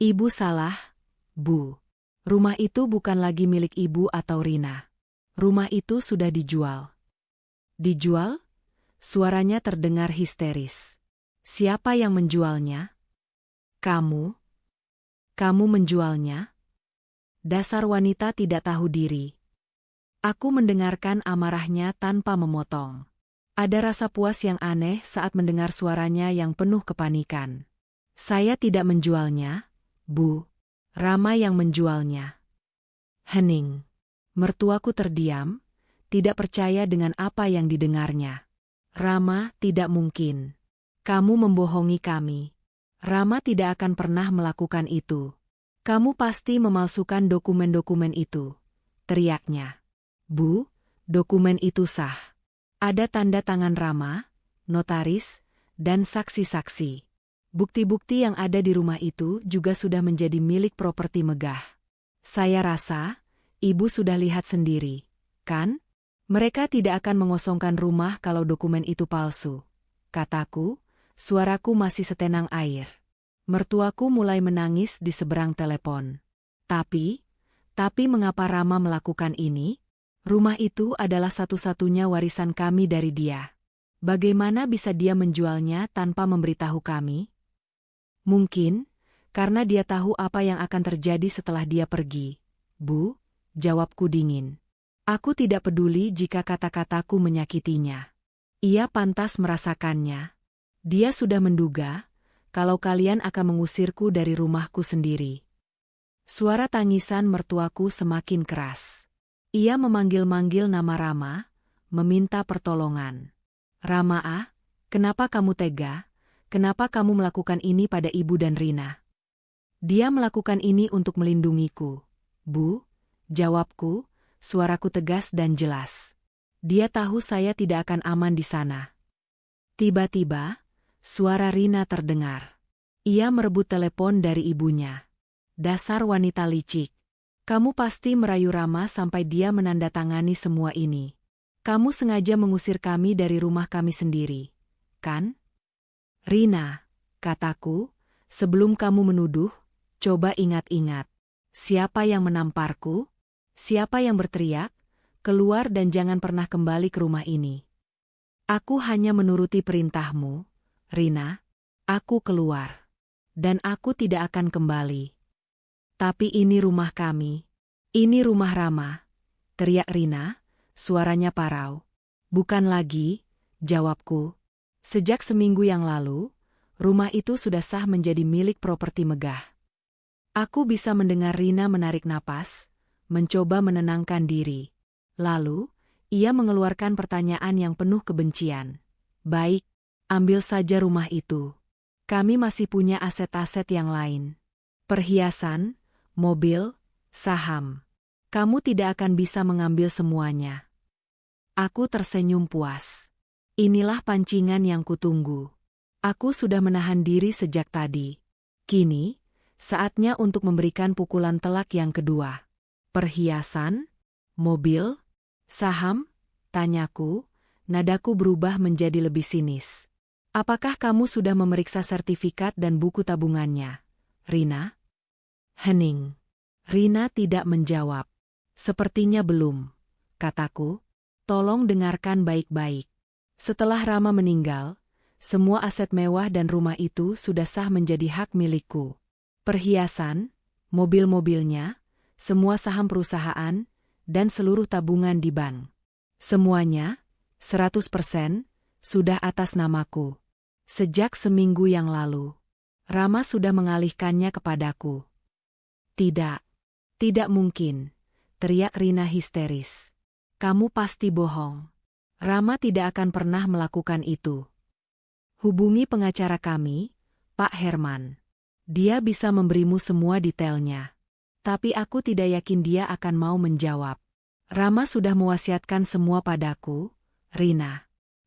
Ibu salah, Bu. Rumah itu bukan lagi milik ibu atau Rina. Rumah itu sudah dijual. Dijual? Suaranya terdengar histeris. Siapa yang menjualnya? Kamu? Kamu menjualnya? Dasar wanita tidak tahu diri. Aku mendengarkan amarahnya tanpa memotong. Ada rasa puas yang aneh saat mendengar suaranya yang penuh kepanikan. Saya tidak menjualnya, Bu. Rama yang menjualnya. Hening. Mertuaku terdiam, tidak percaya dengan apa yang didengarnya. Rama, tidak mungkin. Kamu membohongi kami. Rama tidak akan pernah melakukan itu. Kamu pasti memalsukan dokumen-dokumen itu, teriaknya. Bu, dokumen itu sah. Ada tanda tangan Rama, notaris, dan saksi-saksi. Bukti-bukti yang ada di rumah itu juga sudah menjadi milik properti megah. Saya rasa, Ibu sudah lihat sendiri, kan? Mereka tidak akan mengosongkan rumah kalau dokumen itu palsu. Kataku, suaraku masih setenang air. Mertuaku mulai menangis di seberang telepon. Tapi mengapa Rama melakukan ini? Rumah itu adalah satu-satunya warisan kami dari dia. Bagaimana bisa dia menjualnya tanpa memberitahu kami? Mungkin, karena dia tahu apa yang akan terjadi setelah dia pergi. Bu, jawabku dingin. Aku tidak peduli jika kata-kataku menyakitinya. Ia pantas merasakannya. Dia sudah menduga kalau kalian akan mengusirku dari rumahku sendiri. Suara tangisan mertuaku semakin keras. Ia memanggil-manggil nama Rama, meminta pertolongan. Rama, kenapa kamu tega? Kenapa kamu melakukan ini pada ibu dan Rina? Dia melakukan ini untuk melindungiku. Bu, jawabku, suaraku tegas dan jelas. Dia tahu saya tidak akan aman di sana. Tiba-tiba, suara Rina terdengar. Ia merebut telepon dari ibunya. Dasar wanita licik. Kamu pasti merayu Rama sampai dia menandatangani semua ini. Kamu sengaja mengusir kami dari rumah kami sendiri, kan? Rina, kataku, sebelum kamu menuduh, coba ingat-ingat. Siapa yang menamparku? Siapa yang berteriak? Keluar dan jangan pernah kembali ke rumah ini. Aku hanya menuruti perintahmu, Rina. Aku keluar. Dan aku tidak akan kembali. Tapi ini rumah kami. Ini rumah Rama. Teriak Rina, suaranya parau. Bukan lagi, jawabku. Sejak seminggu yang lalu, rumah itu sudah sah menjadi milik properti megah. Aku bisa mendengar Rina menarik napas, mencoba menenangkan diri. Lalu, ia mengeluarkan pertanyaan yang penuh kebencian. Baik, ambil saja rumah itu. Kami masih punya aset-aset yang lain. Perhiasan, mobil, saham. Kamu tidak akan bisa mengambil semuanya. Aku tersenyum puas. Inilah pancingan yang kutunggu. Aku sudah menahan diri sejak tadi. Kini, saatnya untuk memberikan pukulan telak yang kedua. Perhiasan, mobil, saham, tanyaku, nadaku berubah menjadi lebih sinis. Apakah kamu sudah memeriksa sertifikat dan buku tabungannya, Rina? Hening. Rina tidak menjawab. Sepertinya belum, kataku. Tolong dengarkan baik-baik. Setelah Rama meninggal, semua aset mewah dan rumah itu sudah sah menjadi hak milikku. Perhiasan, mobil-mobilnya, semua saham perusahaan, dan seluruh tabungan di bank. Semuanya, 100%, sudah atas namaku. Sejak seminggu yang lalu, Rama sudah mengalihkannya kepadaku. Tidak, tidak mungkin, teriak Rina histeris. Kamu pasti bohong. Rama tidak akan pernah melakukan itu. Hubungi pengacara kami, Pak Herman. Dia bisa memberimu semua detailnya. Tapi aku tidak yakin dia akan mau menjawab. Rama sudah mewasiatkan semua padaku, Rina.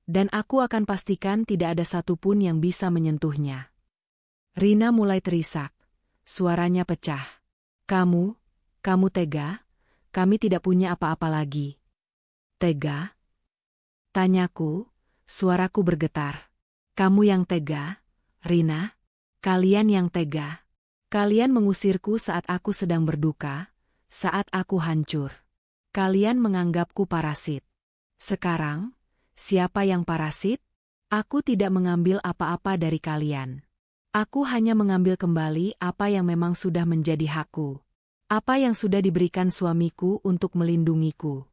Dan aku akan pastikan tidak ada satupun yang bisa menyentuhnya. Rina mulai terisak. Suaranya pecah. Kamu tega? Kami tidak punya apa-apa lagi. Tega? Tanyaku, suaraku bergetar. Kamu yang tega, Rina? Kalian yang tega. Kalian mengusirku saat aku sedang berduka, saat aku hancur. Kalian menganggapku parasit. Sekarang, siapa yang parasit? Aku tidak mengambil apa-apa dari kalian. Aku hanya mengambil kembali apa yang memang sudah menjadi hakku. Apa yang sudah diberikan suamiku untuk melindungiku.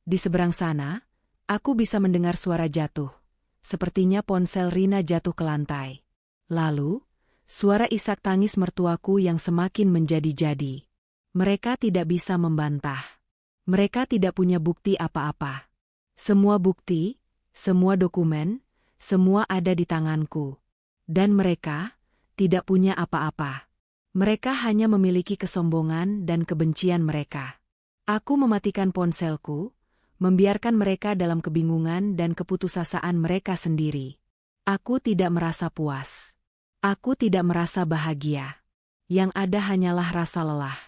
Di seberang sana, aku bisa mendengar suara jatuh. Sepertinya ponsel Rina jatuh ke lantai. Lalu, suara isak tangis mertuaku yang semakin menjadi-jadi. Mereka tidak bisa membantah. Mereka tidak punya bukti apa-apa. Semua bukti, semua dokumen, semua ada di tanganku. Dan mereka tidak punya apa-apa. Mereka hanya memiliki kesombongan dan kebencian mereka. Aku mematikan ponselku, membiarkan mereka dalam kebingungan dan keputusasaan mereka sendiri. Aku tidak merasa puas. Aku tidak merasa bahagia. Yang ada hanyalah rasa lelah.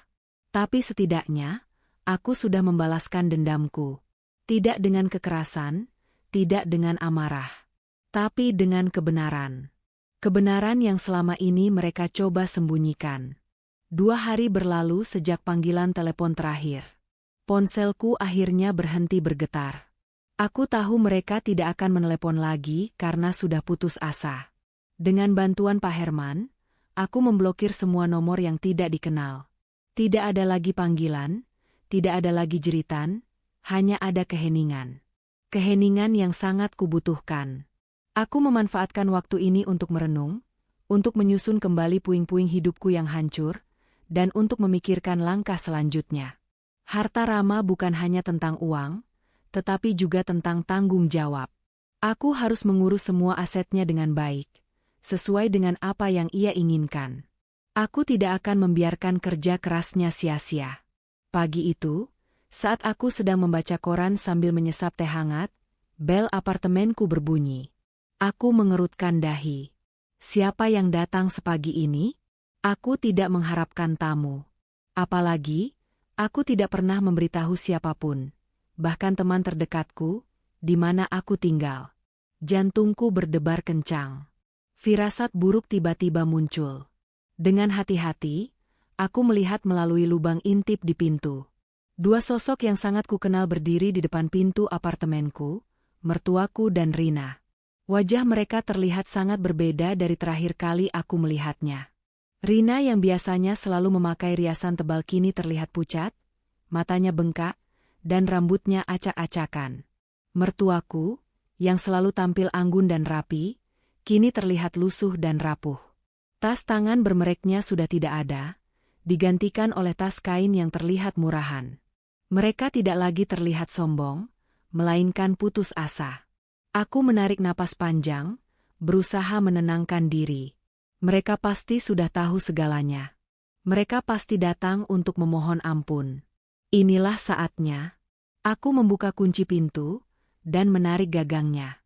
Tapi setidaknya, aku sudah membalaskan dendamku. Tidak dengan kekerasan, tidak dengan amarah. Tapi dengan kebenaran. Kebenaran yang selama ini mereka coba sembunyikan. 2 hari berlalu sejak panggilan telepon terakhir. Ponselku akhirnya berhenti bergetar. Aku tahu mereka tidak akan menelepon lagi karena sudah putus asa. Dengan bantuan Pak Herman, aku memblokir semua nomor yang tidak dikenal. Tidak ada lagi panggilan, tidak ada lagi jeritan, hanya ada keheningan. Keheningan yang sangat kubutuhkan. Aku memanfaatkan waktu ini untuk merenung, untuk menyusun kembali puing-puing hidupku yang hancur, dan untuk memikirkan langkah selanjutnya. Harta Rama bukan hanya tentang uang, tetapi juga tentang tanggung jawab. Aku harus mengurus semua asetnya dengan baik, sesuai dengan apa yang ia inginkan. Aku tidak akan membiarkan kerja kerasnya sia-sia. Pagi itu, saat aku sedang membaca koran sambil menyesap teh hangat, bel apartemenku berbunyi. Aku mengerutkan dahi. Siapa yang datang sepagi ini? Aku tidak mengharapkan tamu. Apalagi, aku tidak pernah memberitahu siapapun, bahkan teman terdekatku, di mana aku tinggal. Jantungku berdebar kencang. Firasat buruk tiba-tiba muncul. Dengan hati-hati, aku melihat melalui lubang intip di pintu. 2 sosok yang sangat kukenal berdiri di depan pintu apartemenku, mertuaku dan Rina. Wajah mereka terlihat sangat berbeda dari terakhir kali aku melihatnya. Rina yang biasanya selalu memakai riasan tebal kini terlihat pucat, matanya bengkak, dan rambutnya acak-acakan. Mertuaku, yang selalu tampil anggun dan rapi, kini terlihat lusuh dan rapuh. Tas tangan bermereknya sudah tidak ada, digantikan oleh tas kain yang terlihat murahan. Mereka tidak lagi terlihat sombong, melainkan putus asa. Aku menarik napas panjang, berusaha menenangkan diri. Mereka pasti sudah tahu segalanya. Mereka pasti datang untuk memohon ampun. Inilah saatnya. Aku membuka kunci pintu, dan menarik gagangnya.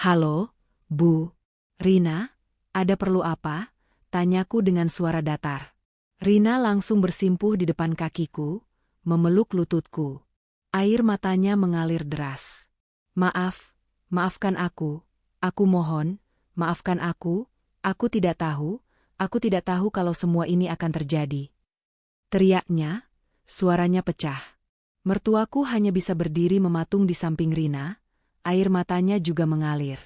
Halo, Bu. Rina, ada perlu apa? Tanyaku dengan suara datar. Rina langsung bersimpuh di depan kakiku, memeluk lututku. Air matanya mengalir deras. Maafkan aku mohon, maafkan aku tidak tahu kalau semua ini akan terjadi. Teriaknya, suaranya pecah. Mertuaku hanya bisa berdiri mematung di samping Rina, air matanya juga mengalir.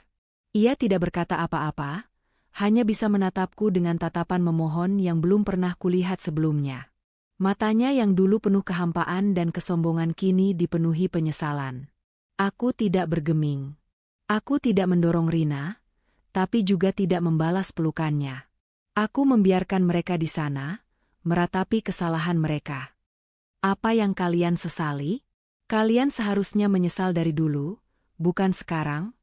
Ia tidak berkata apa-apa, hanya bisa menatapku dengan tatapan memohon yang belum pernah kulihat sebelumnya. Matanya yang dulu penuh kehampaan dan kesombongan kini dipenuhi penyesalan. Aku tidak bergeming. Aku tidak mendorong Rina, tapi juga tidak membalas pelukannya. Aku membiarkan mereka di sana, meratapi kesalahan mereka. Apa yang kalian sesali? Kalian seharusnya menyesal dari dulu, bukan sekarang,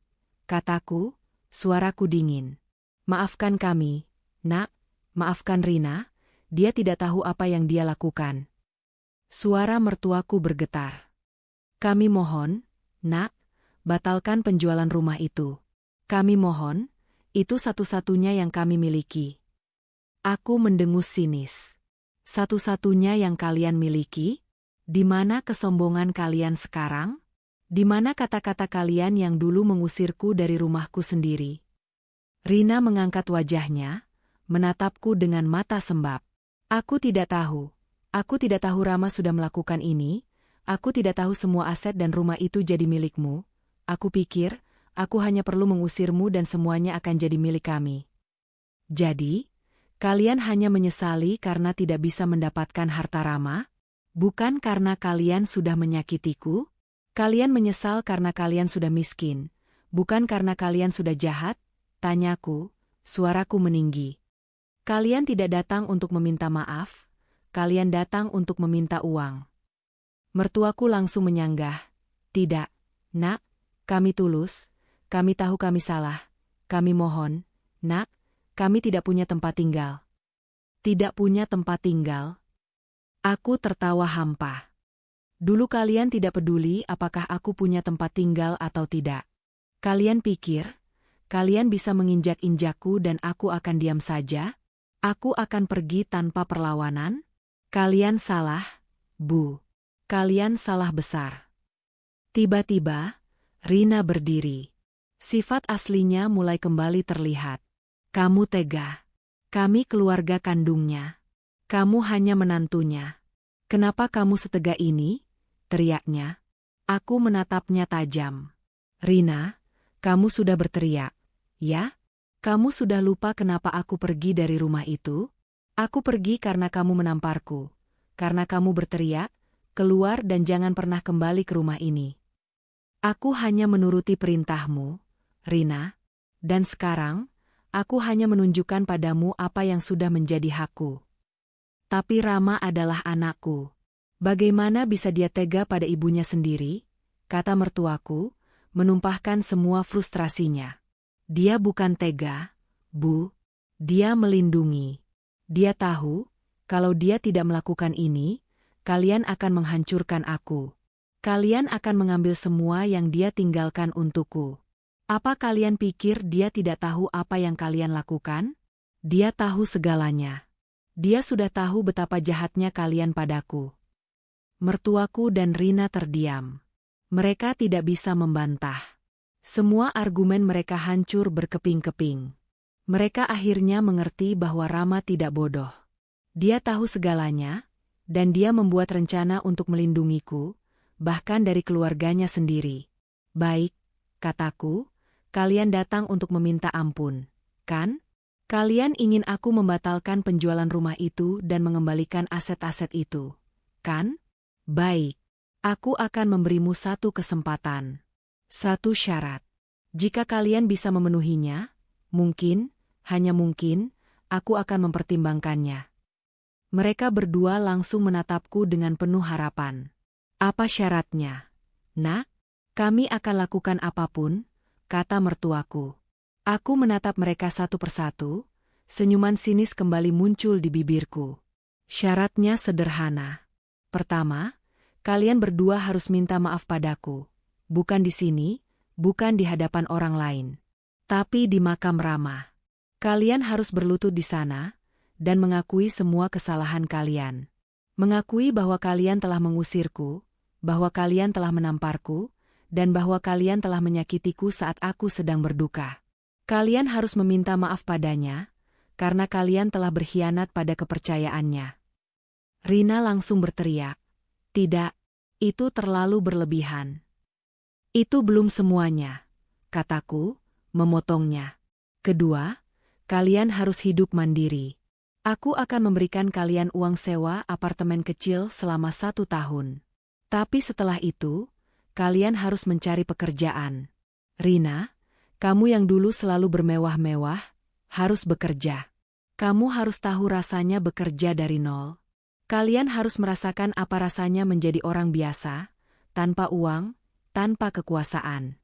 kataku, suaraku dingin. Maafkan kami, Nak, maafkan Rina, dia tidak tahu apa yang dia lakukan. Suara mertuaku bergetar. Kami mohon, Nak, batalkan penjualan rumah itu. Kami mohon, itu satu-satunya yang kami miliki. Aku mendengus sinis. Satu-satunya yang kalian miliki? Di mana kesombongan kalian sekarang? Di mana kata-kata kalian yang dulu mengusirku dari rumahku sendiri? Rina mengangkat wajahnya, menatapku dengan mata sembab. Aku tidak tahu Rama sudah melakukan ini, aku tidak tahu semua aset dan rumah itu jadi milikmu. Aku pikir, aku hanya perlu mengusirmu dan semuanya akan jadi milik kami. Jadi, kalian hanya menyesali karena tidak bisa mendapatkan harta Rama? Bukan karena kalian sudah menyakitiku? Kalian menyesal karena kalian sudah miskin, bukan karena kalian sudah jahat? Tanyaku, suaraku meninggi. Kalian tidak datang untuk meminta maaf, kalian datang untuk meminta uang. Mertuaku langsung menyanggah. Tidak, Nak, kami tulus, kami tahu kami salah, kami mohon, Nak, kami tidak punya tempat tinggal. Tidak punya tempat tinggal? Aku tertawa hampa. Dulu kalian tidak peduli apakah aku punya tempat tinggal atau tidak. Kalian pikir, kalian bisa menginjak-injakku dan aku akan diam saja? Aku akan pergi tanpa perlawanan? Kalian salah, Bu. Kalian salah besar. Tiba-tiba, Rina berdiri. Sifat aslinya mulai kembali terlihat. Kamu tega. Kami keluarga kandungnya. Kamu hanya menantunya. Kenapa kamu setega ini? Teriaknya. Aku menatapnya tajam. Rina, kamu sudah berteriak, ya? Kamu sudah lupa kenapa aku pergi dari rumah itu? Aku pergi karena kamu menamparku. Karena kamu berteriak, keluar dan jangan pernah kembali ke rumah ini. Aku hanya menuruti perintahmu, Rina. Dan sekarang, aku hanya menunjukkan padamu apa yang sudah menjadi hakku. Tapi Rama adalah anakku. Bagaimana bisa dia tega pada ibunya sendiri? Kata mertuaku, menumpahkan semua frustrasinya. Dia bukan tega, Bu. Dia melindungi. Dia tahu, kalau dia tidak melakukan ini, kalian akan menghancurkan aku. Kalian akan mengambil semua yang dia tinggalkan untukku. Apa kalian pikir dia tidak tahu apa yang kalian lakukan? Dia tahu segalanya. Dia sudah tahu betapa jahatnya kalian padaku. Mertuaku dan Rina terdiam. Mereka tidak bisa membantah. Semua argumen mereka hancur berkeping-keping. Mereka akhirnya mengerti bahwa Rama tidak bodoh. Dia tahu segalanya, dan dia membuat rencana untuk melindungiku, bahkan dari keluarganya sendiri. Baik, kataku, kalian datang untuk meminta ampun, kan? Kalian ingin aku membatalkan penjualan rumah itu dan mengembalikan aset-aset itu, kan? Baik, aku akan memberimu satu kesempatan. Satu syarat. Jika kalian bisa memenuhinya, mungkin, hanya mungkin, aku akan mempertimbangkannya. Mereka berdua langsung menatapku dengan penuh harapan. Apa syaratnya? Nak, kami akan lakukan apapun, kata mertuaku. Aku menatap mereka satu persatu, senyuman sinis kembali muncul di bibirku. Syaratnya sederhana. Pertama, kalian berdua harus minta maaf padaku. Bukan di sini, bukan di hadapan orang lain. Tapi di makam Rama. Kalian harus berlutut di sana, dan mengakui semua kesalahan kalian. Mengakui bahwa kalian telah mengusirku, bahwa kalian telah menamparku, dan bahwa kalian telah menyakitiku saat aku sedang berduka. Kalian harus meminta maaf padanya, karena kalian telah berkhianat pada kepercayaannya. Rina langsung berteriak. Tidak, itu terlalu berlebihan. Itu belum semuanya, kataku, memotongnya. Kedua, kalian harus hidup mandiri. Aku akan memberikan kalian uang sewa apartemen kecil selama 1 tahun. Tapi setelah itu, kalian harus mencari pekerjaan. Rina, Kamu yang dulu selalu bermewah-mewah, harus bekerja. Kamu harus tahu rasanya bekerja dari nol. Kalian harus merasakan apa rasanya menjadi orang biasa, tanpa uang, tanpa kekuasaan.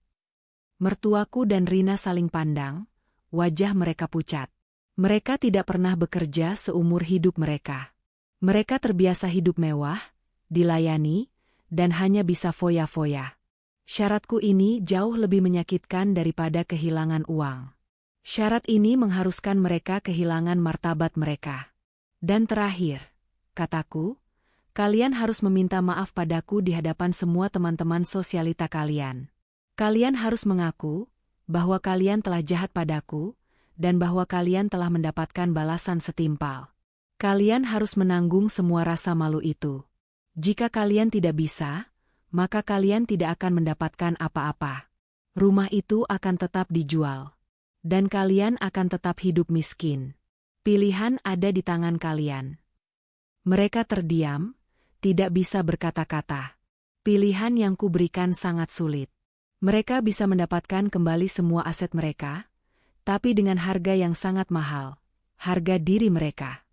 Mertuaku dan Rina saling pandang, wajah mereka pucat. Mereka tidak pernah bekerja seumur hidup mereka. Mereka terbiasa hidup mewah, dilayani, dan hanya bisa foya-foya. Syaratku ini jauh lebih menyakitkan daripada kehilangan uang. Syarat ini mengharuskan mereka kehilangan martabat mereka. Dan terakhir, kataku, kalian harus meminta maaf padaku di hadapan semua teman-teman sosialita kalian. Kalian harus mengaku bahwa kalian telah jahat padaku, dan bahwa kalian telah mendapatkan balasan setimpal. Kalian harus menanggung semua rasa malu itu. Jika kalian tidak bisa, maka kalian tidak akan mendapatkan apa-apa. Rumah itu akan tetap dijual. Dan kalian akan tetap hidup miskin. Pilihan ada di tangan kalian. Mereka terdiam, tidak bisa berkata-kata. Pilihan yang kuberikan sangat sulit. Mereka bisa mendapatkan kembali semua aset mereka, tapi dengan harga yang sangat mahal, harga diri mereka.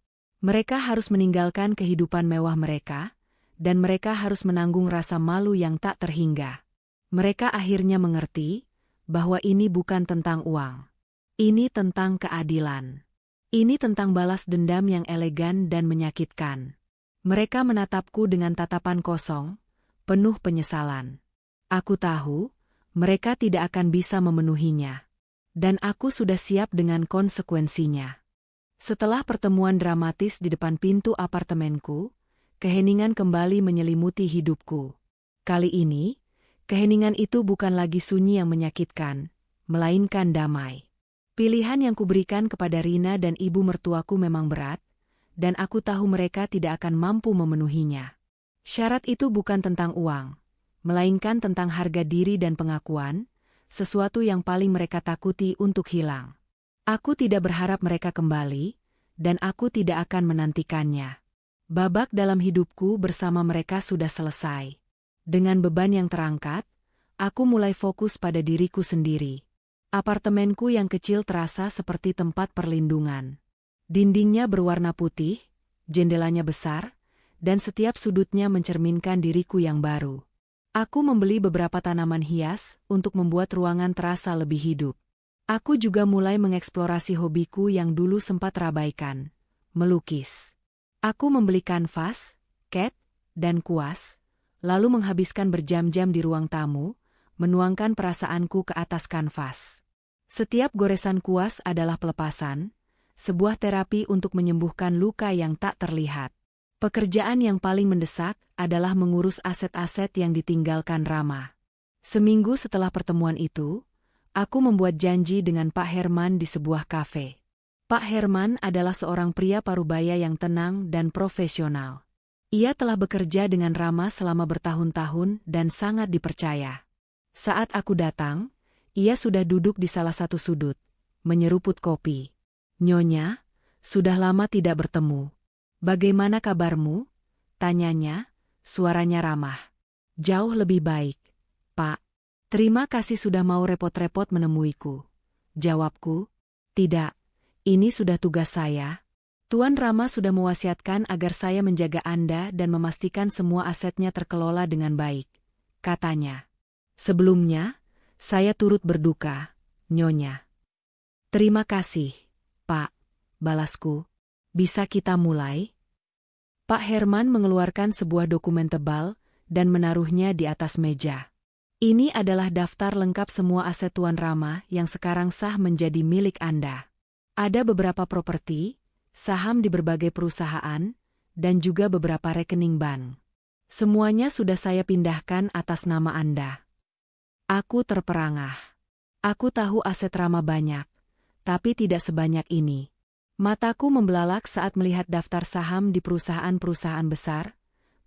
Mereka harus meninggalkan kehidupan mewah mereka, dan mereka harus menanggung rasa malu yang tak terhingga. Mereka akhirnya mengerti bahwa ini bukan tentang uang. Ini tentang keadilan. Ini tentang balas dendam yang elegan dan menyakitkan. Mereka menatapku dengan tatapan kosong, penuh penyesalan. Aku tahu, mereka tidak akan bisa memenuhinya. Dan aku sudah siap dengan konsekuensinya. Setelah pertemuan dramatis di depan pintu apartemenku, keheningan kembali menyelimuti hidupku. Kali ini, keheningan itu bukan lagi sunyi yang menyakitkan, melainkan damai. Pilihan yang kuberikan kepada Rina dan ibu mertuaku memang berat, dan aku tahu mereka tidak akan mampu memenuhinya. Syarat itu bukan tentang uang, melainkan tentang harga diri dan pengakuan, sesuatu yang paling mereka takuti untuk hilang. Aku tidak berharap mereka kembali, dan aku tidak akan menantikannya. Babak dalam hidupku bersama mereka sudah selesai. Dengan beban yang terangkat, aku mulai fokus pada diriku sendiri. Apartemenku yang kecil terasa seperti tempat perlindungan. Dindingnya berwarna putih, jendelanya besar, dan setiap sudutnya mencerminkan diriku yang baru. Aku membeli beberapa tanaman hias untuk membuat ruangan terasa lebih hidup. Aku juga mulai mengeksplorasi hobiku yang dulu sempat terabaikan, melukis. Aku membeli kanvas, cat, dan kuas, lalu menghabiskan berjam-jam di ruang tamu, menuangkan perasaanku ke atas kanvas. Setiap goresan kuas adalah pelepasan, sebuah terapi untuk menyembuhkan luka yang tak terlihat. Pekerjaan yang paling mendesak adalah mengurus aset-aset yang ditinggalkan Rama. Seminggu setelah pertemuan itu, aku membuat janji dengan Pak Herman di sebuah kafe. Pak Herman adalah seorang pria parubaya yang tenang dan profesional. Ia telah bekerja dengan Rama selama bertahun-tahun dan sangat dipercaya. Saat aku datang, ia sudah duduk di salah satu sudut, menyeruput kopi. "Nyonya, sudah lama tidak bertemu. Bagaimana kabarmu?" tanyanya, suaranya ramah. "Jauh lebih baik, Pak. Terima kasih sudah mau repot-repot menemuiku." Jawabku, "Tidak. Ini sudah tugas saya. Tuan Rama sudah mewasiatkan agar saya menjaga Anda dan memastikan semua asetnya terkelola dengan baik," katanya. "Sebelumnya, saya turut berduka, Nyonya." "Terima kasih, Pak," balasku. "Bisa kita mulai?" Pak Herman mengeluarkan sebuah dokumen tebal dan menaruhnya di atas meja. "Ini adalah daftar lengkap semua aset Tuan Rama yang sekarang sah menjadi milik Anda. Ada beberapa properti, saham di berbagai perusahaan, dan juga beberapa rekening bank. Semuanya sudah saya pindahkan atas nama Anda." Aku terperangah. Aku tahu aset Rama banyak, tapi tidak sebanyak ini. Mataku membelalak saat melihat daftar saham di perusahaan-perusahaan besar,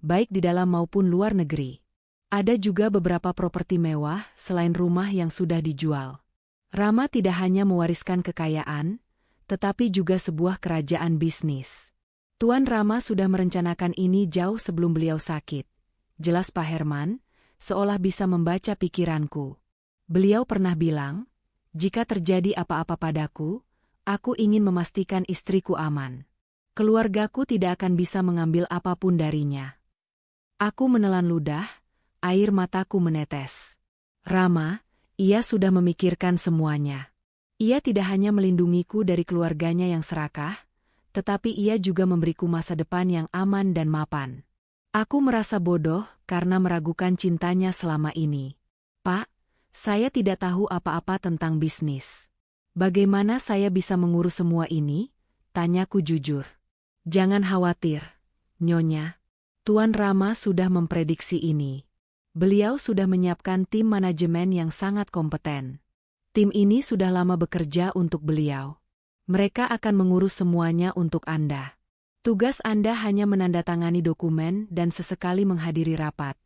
baik di dalam maupun luar negeri. Ada juga beberapa properti mewah selain rumah yang sudah dijual. Rama tidak hanya mewariskan kekayaan, tetapi juga sebuah kerajaan bisnis. Tuan Rama sudah merencanakan ini jauh sebelum beliau sakit. Jelas Pak Herman, seolah bisa membaca pikiranku. Beliau pernah bilang, Jika terjadi apa-apa padaku, aku ingin memastikan istriku aman. Keluargaku tidak akan bisa mengambil apapun darinya. Aku menelan ludah, air mataku menetes. Rama, ia sudah memikirkan semuanya. Ia tidak hanya melindungiku dari keluarganya yang serakah, tetapi ia juga memberiku masa depan yang aman dan mapan. Aku merasa bodoh karena meragukan cintanya selama ini. Pak, saya tidak tahu apa-apa tentang bisnis. Bagaimana saya bisa mengurus semua ini? Tanyaku jujur. Jangan khawatir, Nyonya. Tuan Rama sudah memprediksi ini. Beliau sudah menyiapkan tim manajemen yang sangat kompeten. Tim ini sudah lama bekerja untuk beliau. Mereka akan mengurus semuanya untuk Anda. Tugas Anda hanya menandatangani dokumen dan sesekali menghadiri rapat.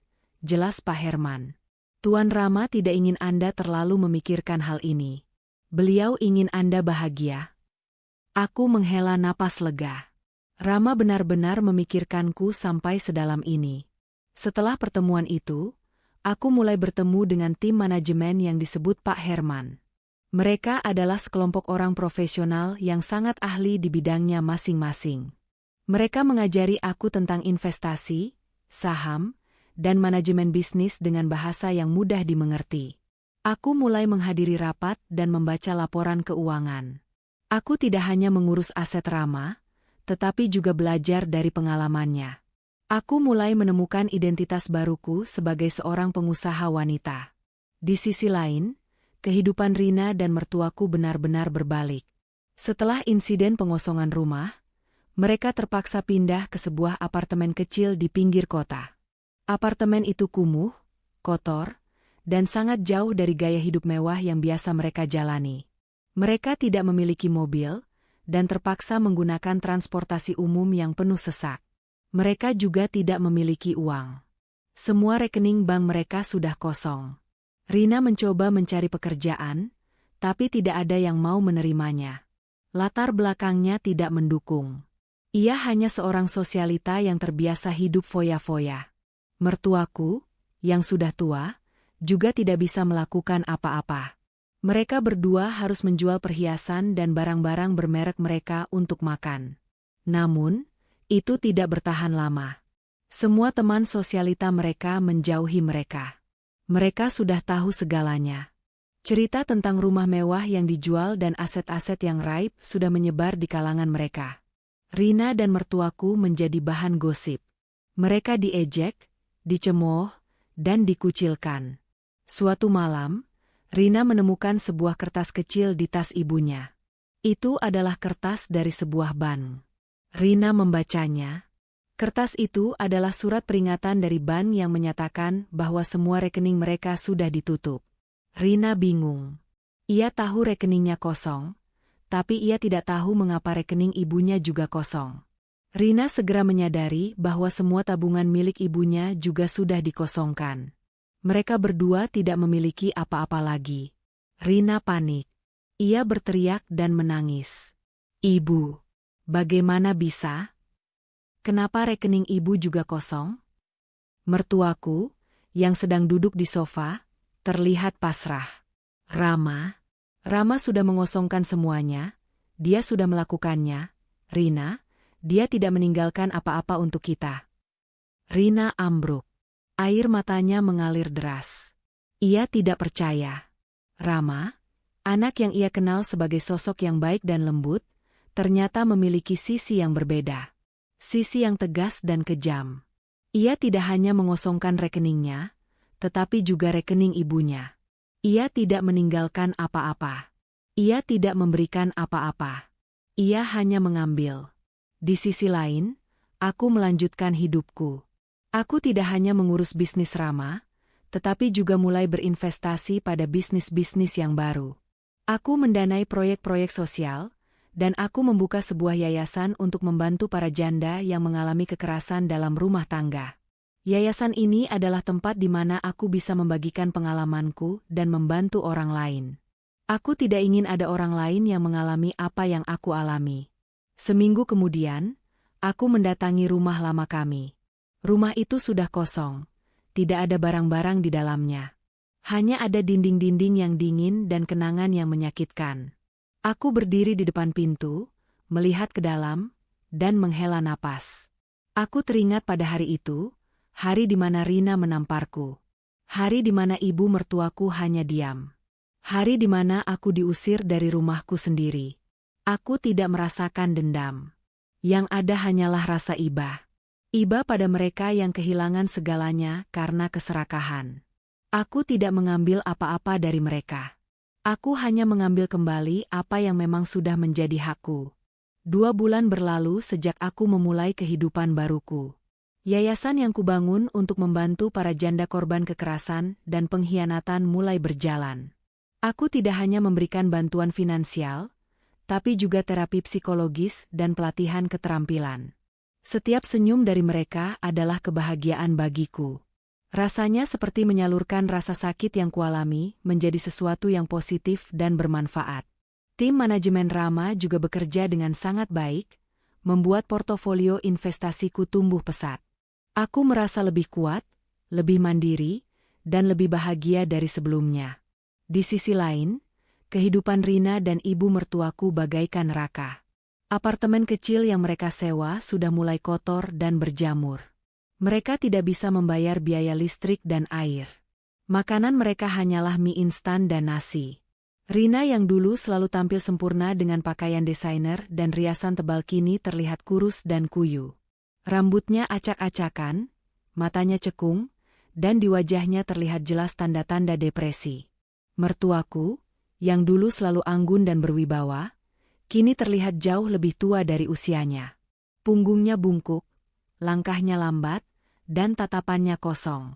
Jelas Pak Herman. Tuan Rama tidak ingin Anda terlalu memikirkan hal ini. Beliau ingin Anda bahagia. Aku menghela napas lega. Rama benar-benar memikirkanku sampai sedalam ini. Setelah pertemuan itu, aku mulai bertemu dengan tim manajemen yang disebut Pak Herman. Mereka adalah sekelompok orang profesional yang sangat ahli di bidangnya masing-masing. Mereka mengajari aku tentang investasi, saham, dan manajemen bisnis dengan bahasa yang mudah dimengerti. Aku mulai menghadiri rapat dan membaca laporan keuangan. Aku tidak hanya mengurus aset Rama, tetapi juga belajar dari pengalamannya. Aku mulai menemukan identitas baruku sebagai seorang pengusaha wanita. Di sisi lain, kehidupan Rina dan mertuaku benar-benar berbalik. Setelah insiden pengosongan rumah, mereka terpaksa pindah ke sebuah apartemen kecil di pinggir kota. Apartemen itu kumuh, kotor, dan sangat jauh dari gaya hidup mewah yang biasa mereka jalani. Mereka tidak memiliki mobil, dan terpaksa menggunakan transportasi umum yang penuh sesak. Mereka juga tidak memiliki uang. Semua rekening bank mereka sudah kosong. Rina mencoba mencari pekerjaan, tapi tidak ada yang mau menerimanya. Latar belakangnya tidak mendukung. Ia hanya seorang sosialita yang terbiasa hidup foya-foya. Mertuaku, yang sudah tua, juga tidak bisa melakukan apa-apa. Mereka berdua harus menjual perhiasan dan barang-barang bermerek mereka untuk makan. Namun, itu tidak bertahan lama. Semua teman sosialita mereka menjauhi mereka. Mereka sudah tahu segalanya. Cerita tentang rumah mewah yang dijual dan aset-aset yang raib sudah menyebar di kalangan mereka. Rina dan mertuaku menjadi bahan gosip. Mereka diejek, dicemooh, dan dikucilkan. Suatu malam, Rina menemukan sebuah kertas kecil di tas ibunya. Itu adalah kertas dari sebuah bank. Rina membacanya. Kertas itu adalah surat peringatan dari bank yang menyatakan bahwa semua rekening mereka sudah ditutup. Rina bingung. Ia tahu rekeningnya kosong, tapi ia tidak tahu mengapa rekening ibunya juga kosong. Rina segera menyadari bahwa semua tabungan milik ibunya juga sudah dikosongkan. Mereka berdua tidak memiliki apa-apa lagi. Rina panik. Ia berteriak dan menangis. Ibu, bagaimana bisa? Kenapa rekening ibu juga kosong? Mertuaku, yang sedang duduk di sofa, terlihat pasrah. Rama sudah mengosongkan semuanya, dia sudah melakukannya. Rina, dia tidak meninggalkan apa-apa untuk kita. Rina ambruk. Air matanya mengalir deras. Ia tidak percaya. Rama, anak yang ia kenal sebagai sosok yang baik dan lembut, ternyata memiliki sisi yang berbeda. Sisi yang tegas dan kejam. Ia tidak hanya mengosongkan rekeningnya, tetapi juga rekening ibunya. Ia tidak meninggalkan apa-apa. Ia tidak memberikan apa-apa. Ia hanya mengambil. Di sisi lain, aku melanjutkan hidupku. Aku tidak hanya mengurus bisnis Rama, tetapi juga mulai berinvestasi pada bisnis-bisnis yang baru. Aku mendanai proyek-proyek sosial, dan aku membuka sebuah yayasan untuk membantu para janda yang mengalami kekerasan dalam rumah tangga. Yayasan ini adalah tempat di mana aku bisa membagikan pengalamanku dan membantu orang lain. Aku tidak ingin ada orang lain yang mengalami apa yang aku alami. Seminggu kemudian, aku mendatangi rumah lama kami. Rumah itu sudah kosong, tidak ada barang-barang di dalamnya. Hanya ada dinding-dinding yang dingin dan kenangan yang menyakitkan. Aku berdiri di depan pintu, melihat ke dalam, dan menghela napas. Aku teringat pada hari itu, hari di mana Rina menamparku. Hari di mana ibu mertuaku hanya diam. Hari di mana aku diusir dari rumahku sendiri. Aku tidak merasakan dendam. Yang ada hanyalah rasa iba. Iba pada mereka yang kehilangan segalanya karena keserakahan. Aku tidak mengambil apa-apa dari mereka. Aku hanya mengambil kembali apa yang memang sudah menjadi hakku. 2 bulan berlalu sejak aku memulai kehidupan baruku. Yayasan yang kubangun untuk membantu para janda korban kekerasan dan pengkhianatan mulai berjalan. Aku tidak hanya memberikan bantuan finansial, tapi juga terapi psikologis dan pelatihan keterampilan. Setiap senyum dari mereka adalah kebahagiaan bagiku. Rasanya seperti menyalurkan rasa sakit yang kualami menjadi sesuatu yang positif dan bermanfaat. Tim manajemen Rama juga bekerja dengan sangat baik, membuat portofolio investasiku tumbuh pesat. Aku merasa lebih kuat, lebih mandiri, dan lebih bahagia dari sebelumnya. Di sisi lain, kehidupan Rina dan ibu mertuaku bagaikan neraka. Apartemen kecil yang mereka sewa sudah mulai kotor dan berjamur. Mereka tidak bisa membayar biaya listrik dan air. Makanan mereka hanyalah mie instan dan nasi. Rina yang dulu selalu tampil sempurna dengan pakaian desainer dan riasan tebal kini terlihat kurus dan kuyu. Rambutnya acak-acakan, matanya cekung, dan di wajahnya terlihat jelas tanda-tanda depresi. Mertuaku, yang dulu selalu anggun dan berwibawa, kini terlihat jauh lebih tua dari usianya. Punggungnya bungkuk, langkahnya lambat, dan tatapannya kosong.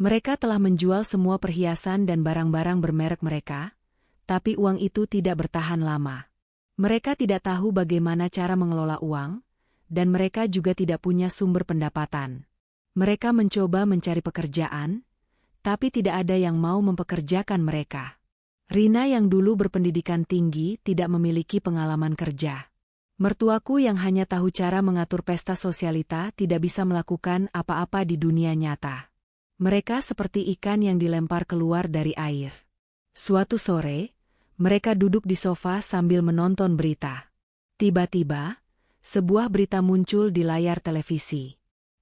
Mereka telah menjual semua perhiasan dan barang-barang bermerek mereka, tapi uang itu tidak bertahan lama. Mereka tidak tahu bagaimana cara mengelola uang, dan mereka juga tidak punya sumber pendapatan. Mereka mencoba mencari pekerjaan, tapi tidak ada yang mau mempekerjakan mereka. Rina yang dulu berpendidikan tinggi tidak memiliki pengalaman kerja. Mertuaku yang hanya tahu cara mengatur pesta sosialita tidak bisa melakukan apa-apa di dunia nyata. Mereka seperti ikan yang dilempar keluar dari air. Suatu sore, mereka duduk di sofa sambil menonton berita. Tiba-tiba, sebuah berita muncul di layar televisi.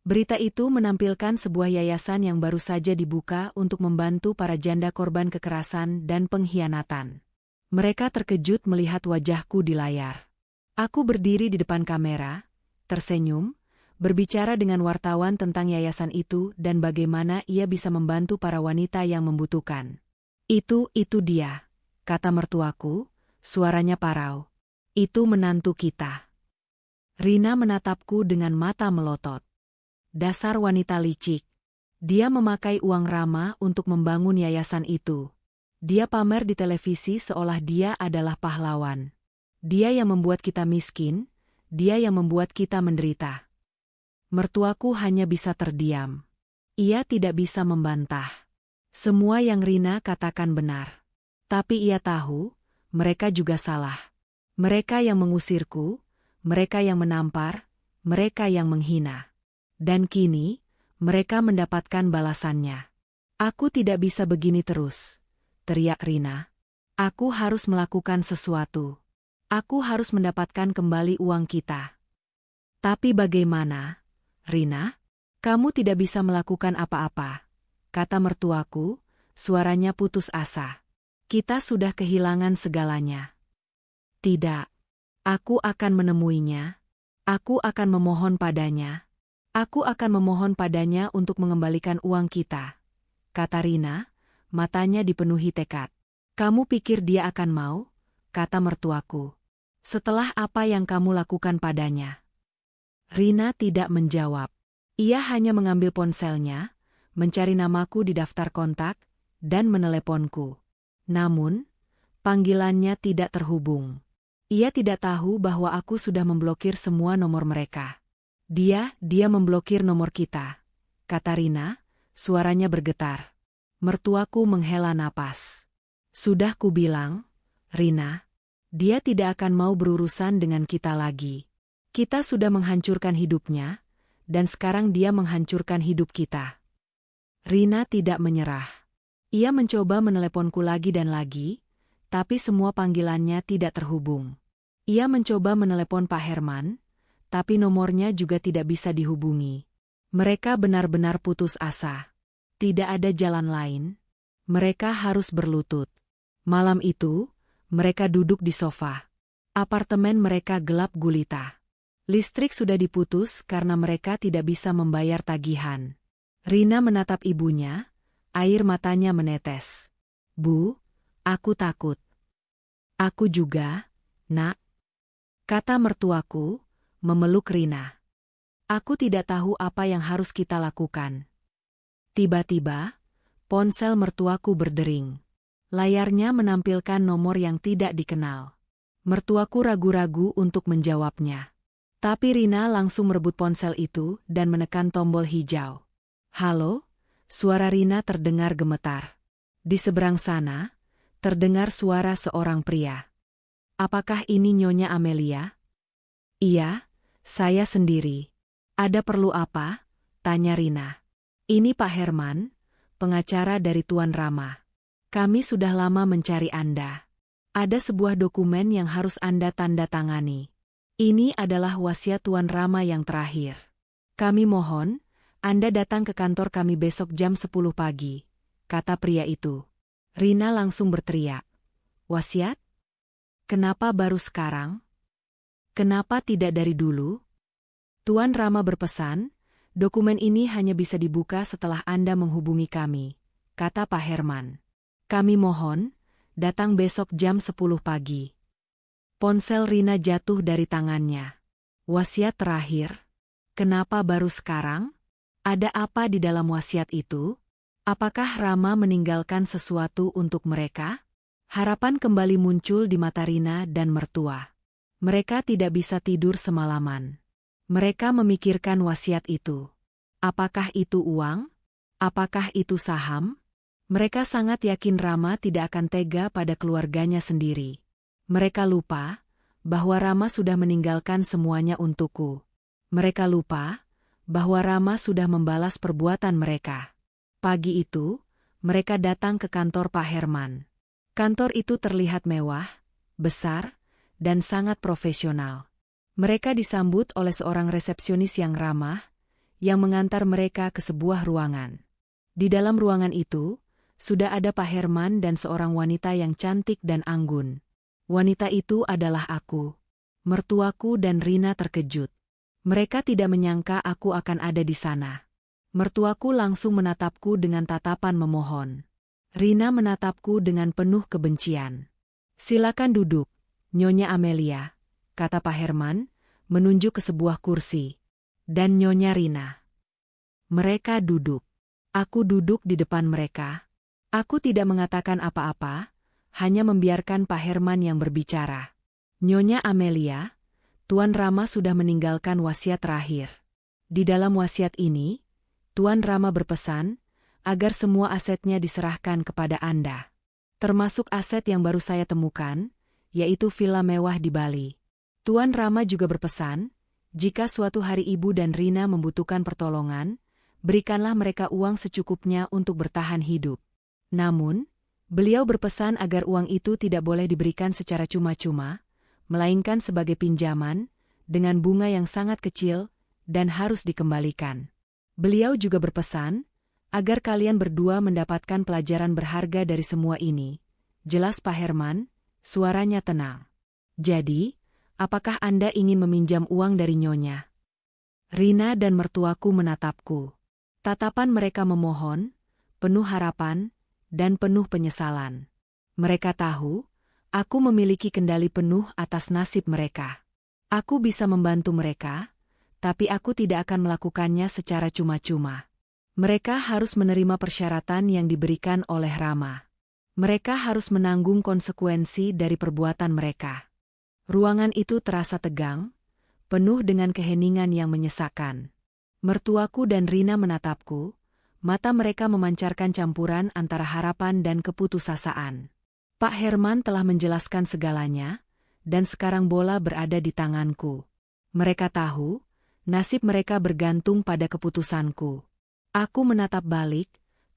Berita itu menampilkan sebuah yayasan yang baru saja dibuka untuk membantu para janda korban kekerasan dan pengkhianatan. Mereka terkejut melihat wajahku di layar. Aku berdiri di depan kamera, tersenyum, berbicara dengan wartawan tentang yayasan itu dan bagaimana ia bisa membantu para wanita yang membutuhkan. Itu dia, kata mertuaku, suaranya parau. Itu menantu kita. Rina menatapku dengan mata melotot. Dasar wanita licik. Dia memakai uang Rama untuk membangun yayasan itu. Dia pamer di televisi seolah dia adalah pahlawan. Dia yang membuat kita miskin, dia yang membuat kita menderita. Mertuaku hanya bisa terdiam. Ia tidak bisa membantah. Semua yang Rina katakan benar. Tapi ia tahu, mereka juga salah. Mereka yang mengusirku, mereka yang menampar, mereka yang menghina. Dan kini, mereka mendapatkan balasannya. Aku tidak bisa begini terus, teriak Rina. Aku harus melakukan sesuatu. Aku harus mendapatkan kembali uang kita. Tapi bagaimana, Rina? Kamu tidak bisa melakukan apa-apa, kata mertuaku, suaranya putus asa. Kita sudah kehilangan segalanya. Tidak. Aku akan menemuinya. Aku akan memohon padanya. Aku akan memohon padanya untuk mengembalikan uang kita, kata Rina, matanya dipenuhi tekad. Kamu pikir dia akan mau? Kata mertuaku. Setelah apa yang kamu lakukan padanya? Rina tidak menjawab. Ia hanya mengambil ponselnya, mencari namaku di daftar kontak, dan meneleponku. Namun, panggilannya tidak terhubung. Ia tidak tahu bahwa aku sudah memblokir semua nomor mereka. Dia memblokir nomor kita, kata Rina, suaranya bergetar. Mertuaku menghela napas. Sudah kubilang, Rina, dia tidak akan mau berurusan dengan kita lagi. Kita sudah menghancurkan hidupnya, dan sekarang dia menghancurkan hidup kita. Rina tidak menyerah. Ia mencoba meneleponku lagi dan lagi, tapi semua panggilannya tidak terhubung. Ia mencoba menelepon Pak Herman, tapi nomornya juga tidak bisa dihubungi. Mereka benar-benar putus asa. Tidak ada jalan lain. Mereka harus berlutut. Malam itu, mereka duduk di sofa. Apartemen mereka gelap gulita. Listrik sudah diputus karena mereka tidak bisa membayar tagihan. Rina menatap ibunya, air matanya menetes. "Bu, aku takut." "Aku juga, Nak," kata mertuaku, memeluk Rina. "Aku tidak tahu apa yang harus kita lakukan." Tiba-tiba, ponsel mertuaku berdering. Layarnya menampilkan nomor yang tidak dikenal. Mertuaku ragu-ragu untuk menjawabnya. Tapi Rina langsung merebut ponsel itu dan menekan tombol hijau. "Halo?" Suara Rina terdengar gemetar. Di seberang sana, terdengar suara seorang pria. "Apakah ini Nyonya Amelia?" "Iya, saya sendiri." "Ada perlu apa?" tanya Rina. "Ini Pak Herman, pengacara dari Tuan Rama. Kami sudah lama mencari Anda. Ada sebuah dokumen yang harus Anda tanda tangani. Ini adalah wasiat Tuan Rama yang terakhir. Kami mohon, Anda datang ke kantor kami besok jam 10 pagi, kata pria itu. Rina langsung berteriak. "Wasiat? Kenapa baru sekarang? Kenapa tidak dari dulu?" "Tuan Rama berpesan, dokumen ini hanya bisa dibuka setelah Anda menghubungi kami," kata Pak Herman. "Kami mohon, datang besok jam 10 pagi. Ponsel Rina jatuh dari tangannya. "Wasiat terakhir? Kenapa baru sekarang? Ada apa di dalam wasiat itu? Apakah Rama meninggalkan sesuatu untuk mereka?" Harapan kembali muncul di mata Rina dan mertua. Mereka tidak bisa tidur semalaman. Mereka memikirkan wasiat itu. Apakah itu uang? Apakah itu saham? Mereka sangat yakin Rama tidak akan tega pada keluarganya sendiri. Mereka lupa bahwa Rama sudah meninggalkan semuanya untukku. Mereka lupa bahwa Rama sudah membalas perbuatan mereka. Pagi itu, mereka datang ke kantor Pak Herman. Kantor itu terlihat mewah, besar, dan sangat profesional. Mereka disambut oleh seorang resepsionis yang ramah, yang mengantar mereka ke sebuah ruangan. Di dalam ruangan itu, sudah ada Pak Herman dan seorang wanita yang cantik dan anggun. Wanita itu adalah aku. Mertuaku dan Rina terkejut. Mereka tidak menyangka aku akan ada di sana. Mertuaku langsung menatapku dengan tatapan memohon. Rina menatapku dengan penuh kebencian. "Silakan duduk, Nyonya Amelia," kata Pak Herman, menunjuk ke sebuah kursi. "Dan Nyonya Rina." Mereka duduk. Aku duduk di depan mereka. Aku tidak mengatakan apa-apa, hanya membiarkan Pak Herman yang berbicara. "Nyonya Amelia, Tuan Rama sudah meninggalkan wasiat terakhir. Di dalam wasiat ini, Tuan Rama berpesan agar semua asetnya diserahkan kepada Anda. Termasuk aset yang baru saya temukan, yaitu villa mewah di Bali. Tuan Rama juga berpesan, jika suatu hari Ibu dan Rina membutuhkan pertolongan, berikanlah mereka uang secukupnya untuk bertahan hidup. Namun, beliau berpesan agar uang itu tidak boleh diberikan secara cuma-cuma, melainkan sebagai pinjaman, dengan bunga yang sangat kecil, dan harus dikembalikan. Beliau juga berpesan, agar kalian berdua mendapatkan pelajaran berharga dari semua ini." Jelas Pak Herman, suaranya tenang. "Jadi, apakah Anda ingin meminjam uang dari Nyonya?" Rina dan mertuaku menatapku. Tatapan mereka memohon, penuh harapan, dan penuh penyesalan. Mereka tahu, aku memiliki kendali penuh atas nasib mereka. Aku bisa membantu mereka, tapi aku tidak akan melakukannya secara cuma-cuma. Mereka harus menerima persyaratan yang diberikan oleh Rama. Mereka harus menanggung konsekuensi dari perbuatan mereka. Ruangan itu terasa tegang, penuh dengan keheningan yang menyesakkan. Mertuaku dan Rina menatapku, mata mereka memancarkan campuran antara harapan dan keputusasaan. Pak Herman telah menjelaskan segalanya, dan sekarang bola berada di tanganku. Mereka tahu, nasib mereka bergantung pada keputusanku. Aku menatap balik,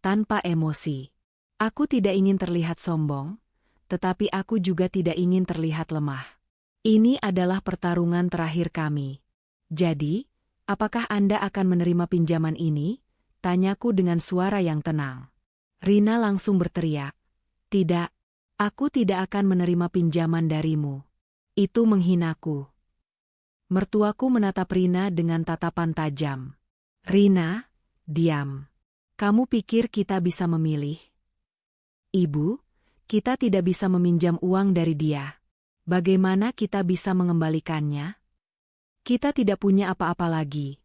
tanpa emosi. Aku tidak ingin terlihat sombong, tetapi aku juga tidak ingin terlihat lemah. Ini adalah pertarungan terakhir kami. Jadi, apakah Anda akan menerima pinjaman ini? Tanyaku dengan suara yang tenang. Rina langsung berteriak, "Tidak, aku tidak akan menerima pinjaman darimu. Itu menghinaku." Mertuaku menatap Rina dengan tatapan tajam. "Rina, diam. Kamu pikir kita bisa memilih?" "Ibu, kita tidak bisa meminjam uang dari dia. Bagaimana kita bisa mengembalikannya? Kita tidak punya apa-apa lagi,"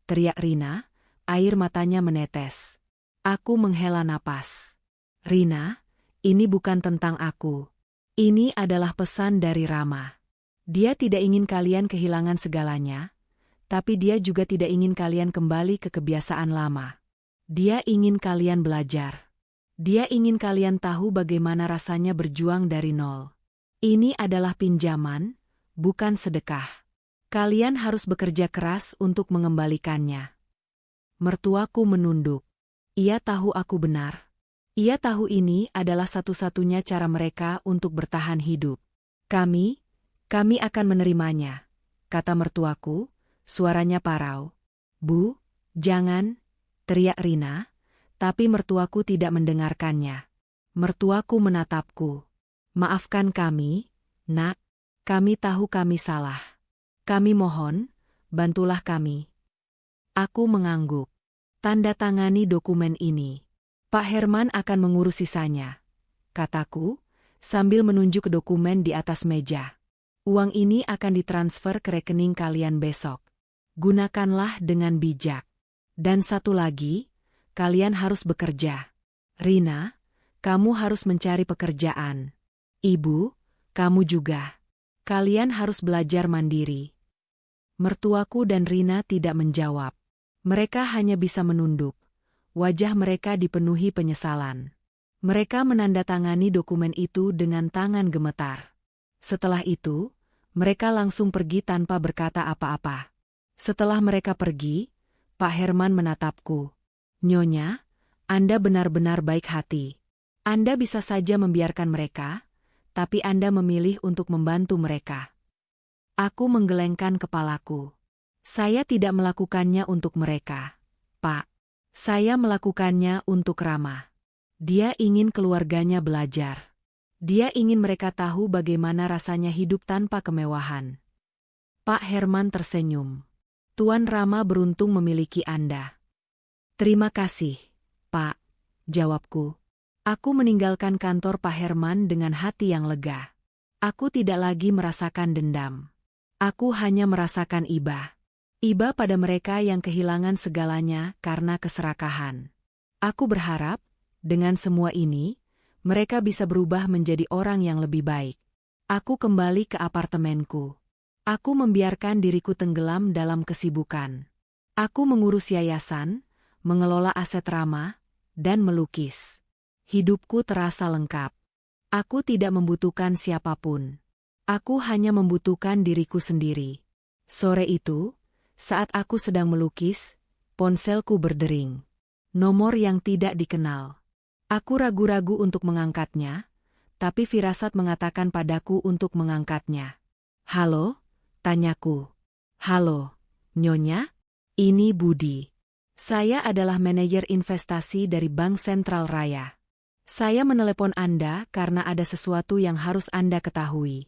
teriak Rina, air matanya menetes. Aku menghela napas. "Rina, ini bukan tentang aku. Ini adalah pesan dari Rama. Dia tidak ingin kalian kehilangan segalanya, tapi dia juga tidak ingin kalian kembali ke kebiasaan lama. Dia ingin kalian belajar. Dia ingin kalian tahu bagaimana rasanya berjuang dari nol. Ini adalah pinjaman, bukan sedekah. Kalian harus bekerja keras untuk mengembalikannya." Mertuaku menunduk. Ia tahu aku benar. Ia tahu ini adalah satu-satunya cara mereka untuk bertahan hidup. Kami akan menerimanya," kata mertuaku, suaranya parau. "Bu, jangan," teriak Rina, tapi mertuaku tidak mendengarkannya. Mertuaku menatapku. "Maafkan kami, Nak. Kami tahu kami salah. Kami mohon, bantulah kami." Aku mengangguk. "Tanda tangani dokumen ini. Pak Herman akan mengurus sisanya," kataku, sambil menunjuk ke dokumen di atas meja. "Uang ini akan ditransfer ke rekening kalian besok. Gunakanlah dengan bijak. Dan satu lagi, kalian harus bekerja. Rina, kamu harus mencari pekerjaan. Ibu, kamu juga. Kalian harus belajar mandiri." Mertuaku dan Rina tidak menjawab. Mereka hanya bisa menunduk. Wajah mereka dipenuhi penyesalan. Mereka menandatangani dokumen itu dengan tangan gemetar. Setelah itu, mereka langsung pergi tanpa berkata apa-apa. Setelah mereka pergi, Pak Herman menatapku. "Nyonya, Anda benar-benar baik hati. Anda bisa saja membiarkan mereka, tapi Anda memilih untuk membantu mereka." Aku menggelengkan kepalaku. "Saya tidak melakukannya untuk mereka, Pak. Saya melakukannya untuk Rama. Dia ingin keluarganya belajar. Dia ingin mereka tahu bagaimana rasanya hidup tanpa kemewahan." Pak Herman tersenyum. "Tuan Rama beruntung memiliki Anda." "Terima kasih, Pak," jawabku. Aku meninggalkan kantor Pak Herman dengan hati yang lega. Aku tidak lagi merasakan dendam. Aku hanya merasakan iba. Iba pada mereka yang kehilangan segalanya karena keserakahan. Aku berharap, dengan semua ini, mereka bisa berubah menjadi orang yang lebih baik. Aku kembali ke apartemenku. Aku membiarkan diriku tenggelam dalam kesibukan. Aku mengurus yayasan, mengelola aset Rama, dan melukis. Hidupku terasa lengkap. Aku tidak membutuhkan siapapun. Aku hanya membutuhkan diriku sendiri. Sore itu, saat aku sedang melukis, ponselku berdering. Nomor yang tidak dikenal. Aku ragu-ragu untuk mengangkatnya, tapi firasat mengatakan padaku untuk mengangkatnya. "Halo?" tanyaku. "Halo, Nyonya? Ini Budi. Saya adalah manajer investasi dari Bank Sentral Raya. Saya menelepon Anda karena ada sesuatu yang harus Anda ketahui."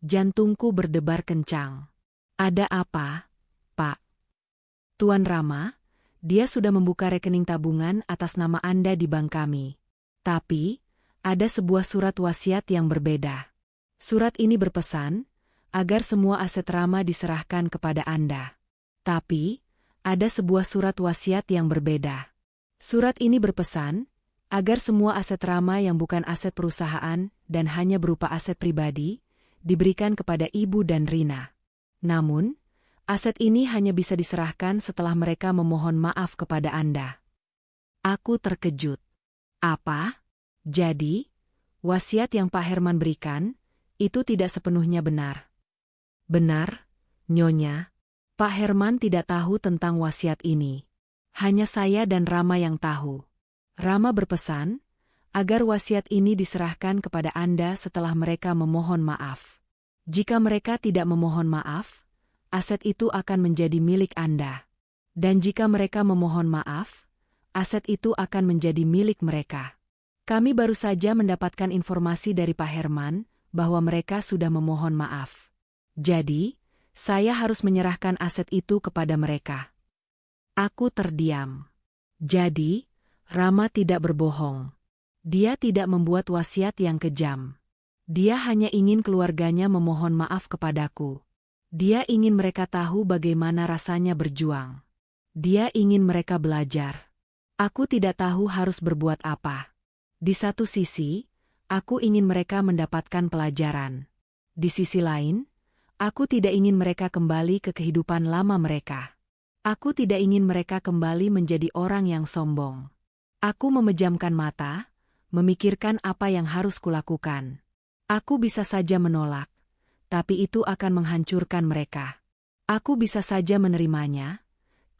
Jantungku berdebar kencang. "Ada apa, Pak?" "Tuan Rama, dia sudah membuka rekening tabungan atas nama Anda di bank kami. Tapi, ada sebuah surat wasiat yang berbeda. Surat ini berpesan agar semua aset Rama diserahkan kepada Anda. Tapi, ada sebuah surat wasiat yang berbeda. Surat ini berpesan agar semua aset Rama yang bukan aset perusahaan dan hanya berupa aset pribadi, diberikan kepada Ibu dan Rina. Namun, aset ini hanya bisa diserahkan setelah mereka memohon maaf kepada Anda." Aku terkejut. "Apa? Jadi, wasiat yang Pak Herman berikan, itu tidak sepenuhnya benar?" "Benar, Nyonya. Pak Herman tidak tahu tentang wasiat ini. Hanya saya dan Rama yang tahu. Rama berpesan agar wasiat ini diserahkan kepada Anda setelah mereka memohon maaf. Jika mereka tidak memohon maaf, aset itu akan menjadi milik Anda. Dan jika mereka memohon maaf, aset itu akan menjadi milik mereka. Kami baru saja mendapatkan informasi dari Pak Herman bahwa mereka sudah memohon maaf. Jadi, saya harus menyerahkan aset itu kepada mereka. Aku terdiam. Jadi, Rama tidak berbohong. Dia tidak membuat wasiat yang kejam. Dia hanya ingin keluarganya memohon maaf kepadaku. Dia ingin mereka tahu bagaimana rasanya berjuang. Dia ingin mereka belajar. Aku tidak tahu harus berbuat apa. Di satu sisi, aku ingin mereka mendapatkan pelajaran. Di sisi lain, aku tidak ingin mereka kembali ke kehidupan lama mereka. Aku tidak ingin mereka kembali menjadi orang yang sombong. Aku memejamkan mata, memikirkan apa yang harus kulakukan. Aku bisa saja menolak, tapi itu akan menghancurkan mereka. Aku bisa saja menerimanya,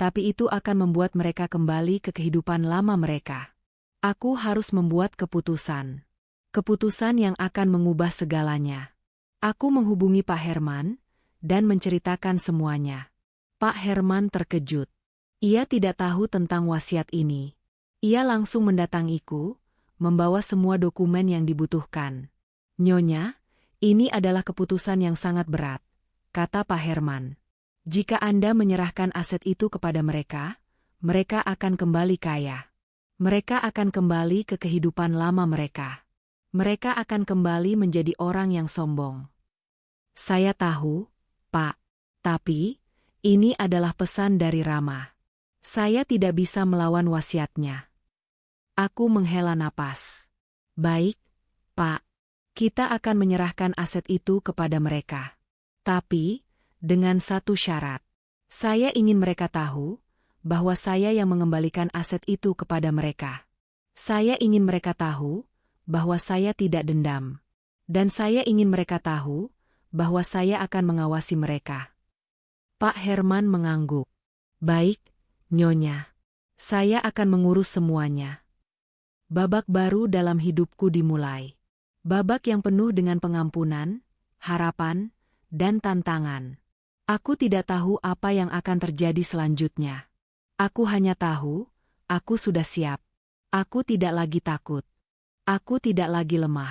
tapi itu akan membuat mereka kembali ke kehidupan lama mereka. Aku harus membuat keputusan. Keputusan yang akan mengubah segalanya. Aku menghubungi Pak Herman dan menceritakan semuanya. Pak Herman terkejut. Ia tidak tahu tentang wasiat ini. Ia langsung mendatangiku, membawa semua dokumen yang dibutuhkan. Nyonya, ini adalah keputusan yang sangat berat, kata Pak Herman. Jika Anda menyerahkan aset itu kepada mereka, mereka akan kembali kaya. Mereka akan kembali ke kehidupan lama mereka. Mereka akan kembali menjadi orang yang sombong. Saya tahu, Pak. Tapi, ini adalah pesan dari Rama. Saya tidak bisa melawan wasiatnya. Aku menghela napas. Baik, Pak. Kita akan menyerahkan aset itu kepada mereka. Tapi, dengan satu syarat. Saya ingin mereka tahu bahwa saya yang mengembalikan aset itu kepada mereka. Saya ingin mereka tahu bahwa saya tidak dendam. Dan saya ingin mereka tahu bahwa saya akan mengawasi mereka. Pak Herman mengangguk. Baik, Nyonya. Saya akan mengurus semuanya. Babak baru dalam hidupku dimulai. Babak yang penuh dengan pengampunan, harapan, dan tantangan. Aku tidak tahu apa yang akan terjadi selanjutnya. Aku hanya tahu, aku sudah siap. Aku tidak lagi takut. Aku tidak lagi lemah.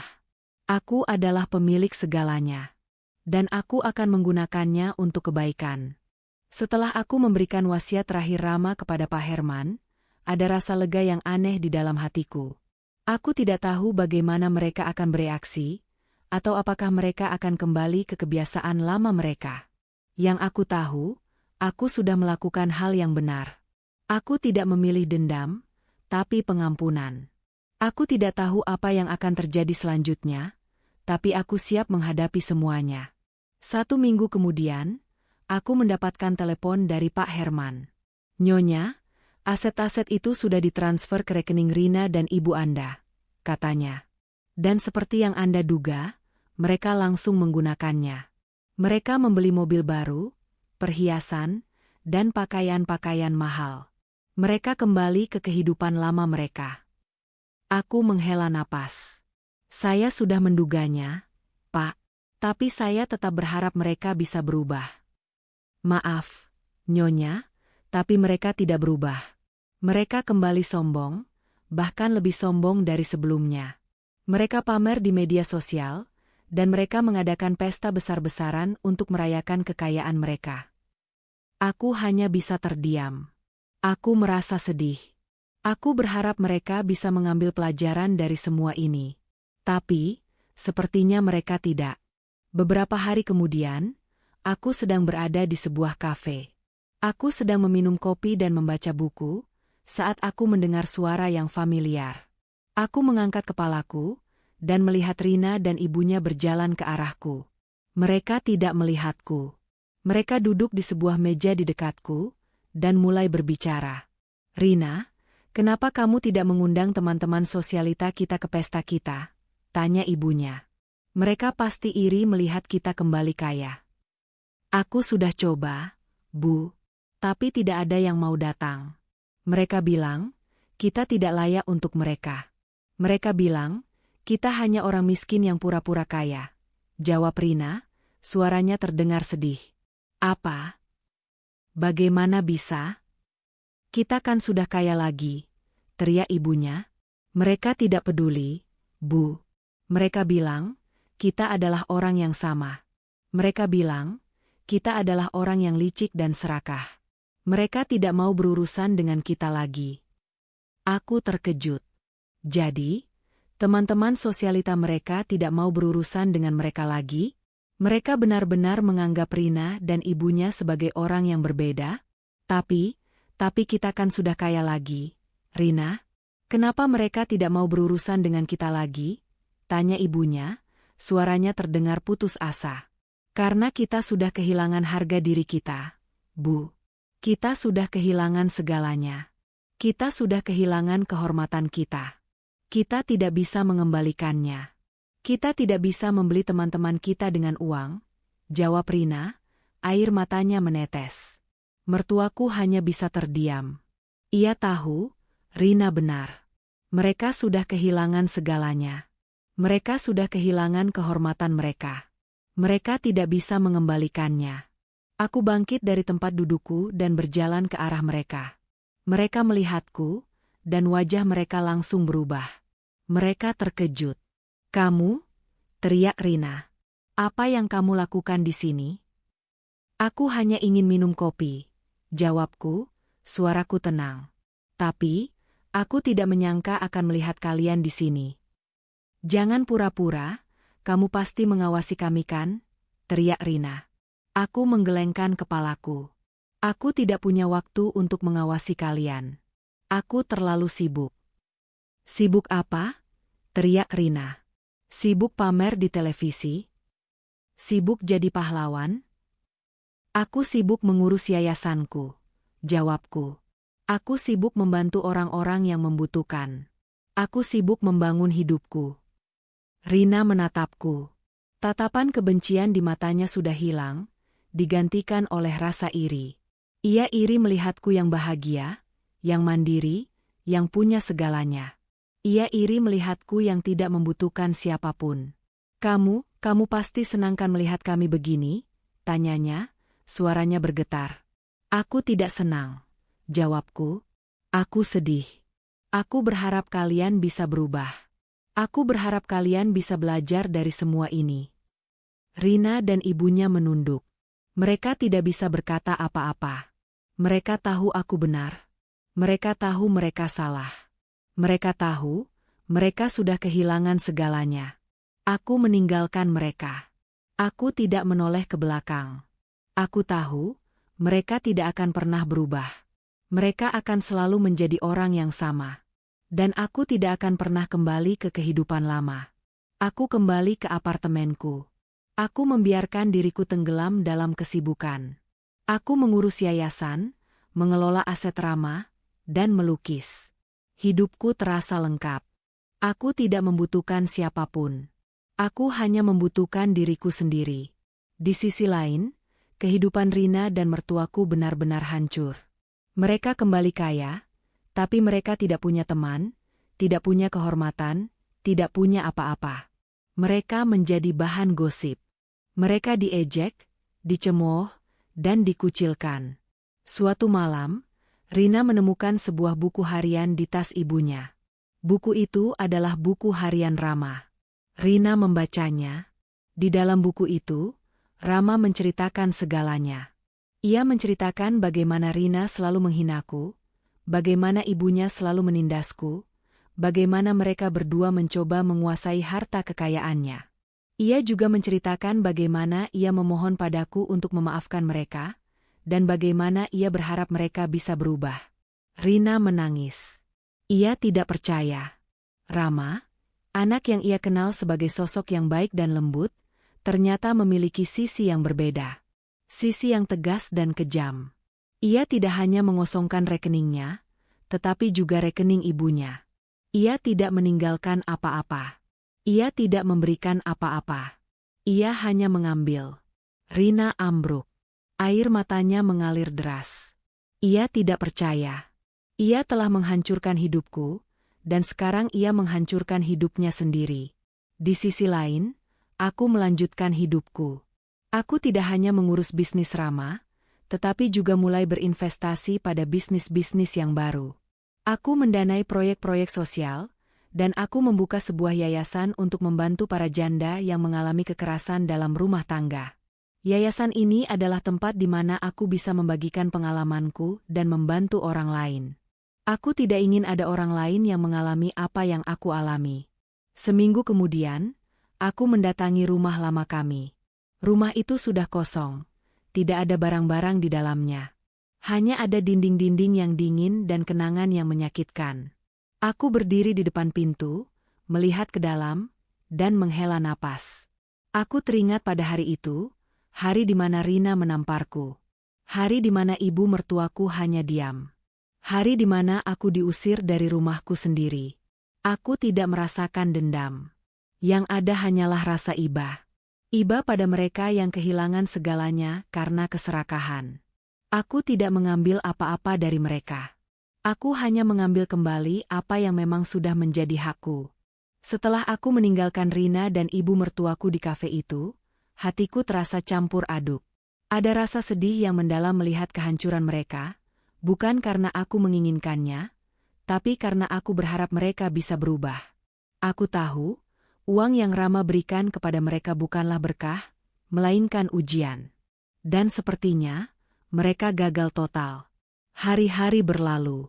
Aku adalah pemilik segalanya. Dan aku akan menggunakannya untuk kebaikan. Setelah aku memberikan wasiat terakhir Rama kepada Pak Herman, ada rasa lega yang aneh di dalam hatiku. Aku tidak tahu bagaimana mereka akan bereaksi, atau apakah mereka akan kembali ke kebiasaan lama mereka. Yang aku tahu, aku sudah melakukan hal yang benar. Aku tidak memilih dendam, tapi pengampunan. Aku tidak tahu apa yang akan terjadi selanjutnya, tapi aku siap menghadapi semuanya. 1 minggu kemudian, aku mendapatkan telepon dari Pak Herman. Nyonya, aset-aset itu sudah ditransfer ke rekening Rina dan ibu Anda, katanya. Dan seperti yang Anda duga, mereka langsung menggunakannya. Mereka membeli mobil baru, perhiasan, dan pakaian-pakaian mahal. Mereka kembali ke kehidupan lama mereka. Aku menghela napas. Saya sudah menduganya, Pak. Tapi saya tetap berharap mereka bisa berubah. Maaf, Nyonya, tapi mereka tidak berubah. Mereka kembali sombong, bahkan lebih sombong dari sebelumnya. Mereka pamer di media sosial, dan mereka mengadakan pesta besar-besaran untuk merayakan kekayaan mereka. Aku hanya bisa terdiam. Aku merasa sedih. Aku berharap mereka bisa mengambil pelajaran dari semua ini. Tapi, sepertinya mereka tidak. Beberapa hari kemudian, aku sedang berada di sebuah kafe. Aku sedang meminum kopi dan membaca buku, saat aku mendengar suara yang familiar. Aku mengangkat kepalaku, dan melihat Rina dan ibunya berjalan ke arahku. Mereka tidak melihatku. Mereka duduk di sebuah meja di dekatku, dan mulai berbicara. Rina, kenapa kamu tidak mengundang teman-teman sosialita kita ke pesta kita? Tanya ibunya. Mereka pasti iri melihat kita kembali kaya. Aku sudah coba, Bu, tapi tidak ada yang mau datang. Mereka bilang, kita tidak layak untuk mereka. Mereka bilang, kita hanya orang miskin yang pura-pura kaya. Jawab Rina, suaranya terdengar sedih. Apa? Bagaimana bisa? Kita kan sudah kaya lagi, teriak ibunya. Mereka tidak peduli, Bu. Mereka bilang, kita adalah orang yang sama. Mereka bilang, kita adalah orang yang licik dan serakah. Mereka tidak mau berurusan dengan kita lagi. Aku terkejut. Jadi, teman-teman sosialita mereka tidak mau berurusan dengan mereka lagi? Mereka benar-benar menganggap Rina dan ibunya sebagai orang yang berbeda? Tapi kita kan sudah kaya lagi. Rina, kenapa mereka tidak mau berurusan dengan kita lagi? Tanya ibunya, suaranya terdengar putus asa. Karena kita sudah kehilangan harga diri kita, Bu. Kita sudah kehilangan segalanya. Kita sudah kehilangan kehormatan kita. Kita tidak bisa mengembalikannya. Kita tidak bisa membeli teman-teman kita dengan uang, jawab Rina, air matanya menetes. Mertuaku hanya bisa terdiam. Ia tahu, Rina benar. Mereka sudah kehilangan segalanya. Mereka sudah kehilangan kehormatan mereka. Mereka tidak bisa mengembalikannya. Aku bangkit dari tempat dudukku dan berjalan ke arah mereka. Mereka melihatku, dan wajah mereka langsung berubah. Mereka terkejut. Kamu? Teriak Rina. Apa yang kamu lakukan di sini? Aku hanya ingin minum kopi. Jawabku, suaraku tenang. Tapi, aku tidak menyangka akan melihat kalian di sini. Jangan pura-pura, kamu pasti mengawasi kami kan? Teriak Rina. Aku menggelengkan kepalaku. Aku tidak punya waktu untuk mengawasi kalian. Aku terlalu sibuk. Sibuk apa? Teriak Rina. Sibuk pamer di televisi? Sibuk jadi pahlawan? Aku sibuk mengurus yayasanku. Jawabku. Aku sibuk membantu orang-orang yang membutuhkan. Aku sibuk membangun hidupku. Rina menatapku. Tatapan kebencian di matanya sudah hilang, digantikan oleh rasa iri. Ia iri melihatku yang bahagia, yang mandiri, yang punya segalanya. Ia iri melihatku yang tidak membutuhkan siapapun. Kamu pasti senangkan melihat kami begini? Tanyanya, suaranya bergetar. Aku tidak senang. Jawabku. Aku sedih. Aku berharap kalian bisa berubah. Aku berharap kalian bisa belajar dari semua ini. Rina dan ibunya menunduk. Mereka tidak bisa berkata apa-apa. Mereka tahu aku benar. Mereka tahu mereka salah. Mereka tahu, mereka sudah kehilangan segalanya. Aku meninggalkan mereka. Aku tidak menoleh ke belakang. Aku tahu, mereka tidak akan pernah berubah. Mereka akan selalu menjadi orang yang sama. Dan aku tidak akan pernah kembali ke kehidupan lama. Aku kembali ke apartemenku. Aku membiarkan diriku tenggelam dalam kesibukan. Aku mengurus yayasan, mengelola aset Rama, dan melukis. Hidupku terasa lengkap. Aku tidak membutuhkan siapapun. Aku hanya membutuhkan diriku sendiri. Di sisi lain, kehidupan Rina dan mertuaku benar-benar hancur. Mereka kembali kaya, tapi mereka tidak punya teman, tidak punya kehormatan, tidak punya apa-apa. Mereka menjadi bahan gosip. Mereka diejek, dicemooh, dan dikucilkan. Suatu malam, Rina menemukan sebuah buku harian di tas ibunya. Buku itu adalah buku harian Rama. Rina membacanya. Di dalam buku itu, Rama menceritakan segalanya. Ia menceritakan bagaimana Rina selalu menghinaku, bagaimana ibunya selalu menindasku, bagaimana mereka berdua mencoba menguasai harta kekayaannya. Ia juga menceritakan bagaimana ia memohon padaku untuk memaafkan mereka, dan bagaimana ia berharap mereka bisa berubah. Rina menangis. Ia tidak percaya. Rama, anak yang ia kenal sebagai sosok yang baik dan lembut, ternyata memiliki sisi yang berbeda. Sisi yang tegas dan kejam. Ia tidak hanya mengosongkan rekeningnya, tetapi juga rekening ibunya. Ia tidak meninggalkan apa-apa. Ia tidak memberikan apa-apa. Ia hanya mengambil. Rina ambruk. Air matanya mengalir deras. Ia tidak percaya. Ia telah menghancurkan hidupku, dan sekarang ia menghancurkan hidupnya sendiri. Di sisi lain, aku melanjutkan hidupku. Aku tidak hanya mengurus bisnis Rama, tetapi juga mulai berinvestasi pada bisnis-bisnis yang baru. Aku mendanai proyek-proyek sosial, dan aku membuka sebuah yayasan untuk membantu para janda yang mengalami kekerasan dalam rumah tangga. Yayasan ini adalah tempat di mana aku bisa membagikan pengalamanku dan membantu orang lain. Aku tidak ingin ada orang lain yang mengalami apa yang aku alami. Seminggu kemudian, aku mendatangi rumah lama kami. Rumah itu sudah kosong. Tidak ada barang-barang di dalamnya. Hanya ada dinding-dinding yang dingin dan kenangan yang menyakitkan. Aku berdiri di depan pintu, melihat ke dalam, dan menghela napas. Aku teringat pada hari itu, hari di mana Rina menamparku. Hari di mana ibu mertuaku hanya diam. Hari di mana aku diusir dari rumahku sendiri. Aku tidak merasakan dendam. Yang ada hanyalah rasa iba. Iba pada mereka yang kehilangan segalanya karena keserakahan. Aku tidak mengambil apa-apa dari mereka. Aku hanya mengambil kembali apa yang memang sudah menjadi hakku. Setelah aku meninggalkan Rina dan ibu mertuaku di kafe itu, hatiku terasa campur aduk. Ada rasa sedih yang mendalam melihat kehancuran mereka, bukan karena aku menginginkannya, tapi karena aku berharap mereka bisa berubah. Aku tahu, uang yang Rama berikan kepada mereka bukanlah berkah, melainkan ujian. Dan sepertinya, mereka gagal total. Hari-hari berlalu.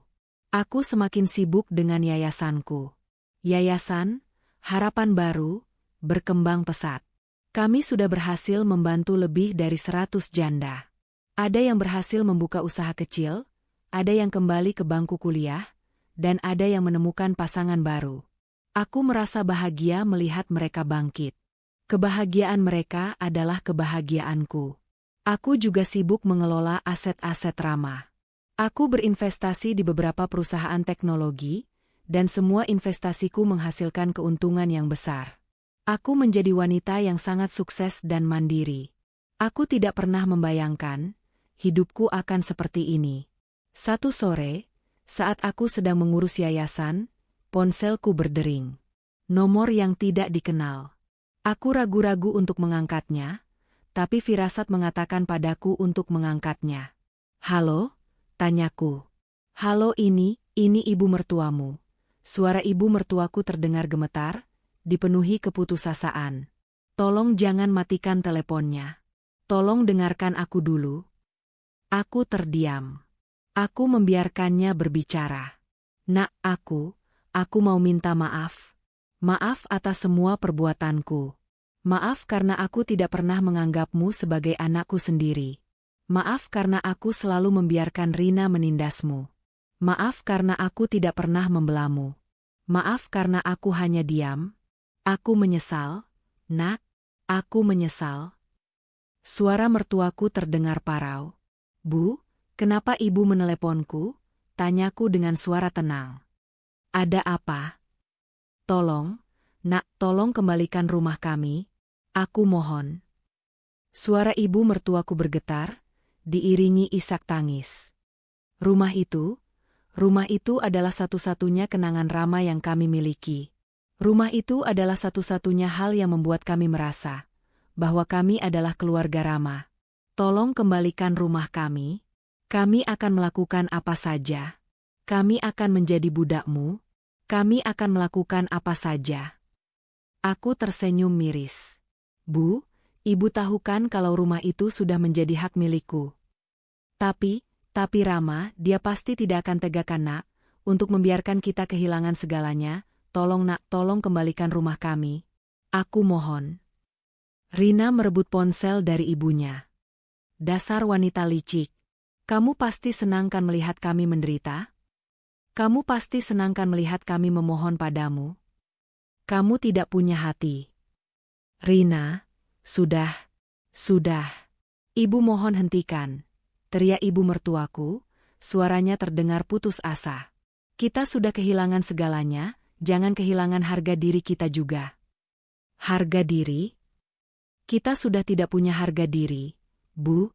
Aku semakin sibuk dengan yayasanku. Yayasan, Harapan Baru, berkembang pesat. Kami sudah berhasil membantu lebih dari 100 janda. Ada yang berhasil membuka usaha kecil, ada yang kembali ke bangku kuliah, dan ada yang menemukan pasangan baru. Aku merasa bahagia melihat mereka bangkit. Kebahagiaan mereka adalah kebahagiaanku. Aku juga sibuk mengelola aset-aset Rama. Aku berinvestasi di beberapa perusahaan teknologi, dan semua investasiku menghasilkan keuntungan yang besar. Aku menjadi wanita yang sangat sukses dan mandiri. Aku tidak pernah membayangkan, hidupku akan seperti ini. Satu sore, saat aku sedang mengurus yayasan, ponselku berdering. Nomor yang tidak dikenal. Aku ragu-ragu untuk mengangkatnya, tapi firasat mengatakan padaku untuk mengangkatnya. "Halo?" tanyaku. "Halo, ini ibu mertuamu." Suara ibu mertuaku terdengar gemetar, dipenuhi keputusasaan. "Tolong jangan matikan teleponnya. Tolong dengarkan aku dulu." Aku terdiam. Aku membiarkannya berbicara. "Nak, aku mau minta maaf. Maaf atas semua perbuatanku. Maaf karena aku tidak pernah menganggapmu sebagai anakku sendiri. Maaf karena aku selalu membiarkan Rina menindasmu. Maaf karena aku tidak pernah membelamu. Maaf karena aku hanya diam. Aku menyesal, Nak, aku menyesal." Suara mertuaku terdengar parau. "Bu, kenapa ibu meneleponku?" tanyaku dengan suara tenang. "Ada apa?" "Tolong, Nak, tolong kembalikan rumah kami. Aku mohon." Suara ibu mertuaku bergetar, diiringi isak tangis. Rumah itu adalah satu-satunya kenangan Rama yang kami miliki. Rumah itu adalah satu-satunya hal yang membuat kami merasa bahwa kami adalah keluarga Rama. Tolong kembalikan rumah kami. Kami akan melakukan apa saja. Kami akan menjadi budakmu. Kami akan melakukan apa saja. Aku tersenyum miris. "Bu, ibu tahu kan kalau rumah itu sudah menjadi hak milikku. Tapi Rama, dia pasti tidak akan tega kan, Nak, untuk membiarkan kita kehilangan segalanya. Tolong, Nak, tolong kembalikan rumah kami. Aku mohon." Rina merebut ponsel dari ibunya. "Dasar wanita licik. Kamu pasti senang kan melihat kami menderita? Kamu pasti senang kan melihat kami memohon padamu? Kamu tidak punya hati." "Rina, sudah. Ibu mohon hentikan," teriak ibu mertuaku, suaranya terdengar putus asa. "Kita sudah kehilangan segalanya, jangan kehilangan harga diri kita juga." "Harga diri? Kita sudah tidak punya harga diri, Bu.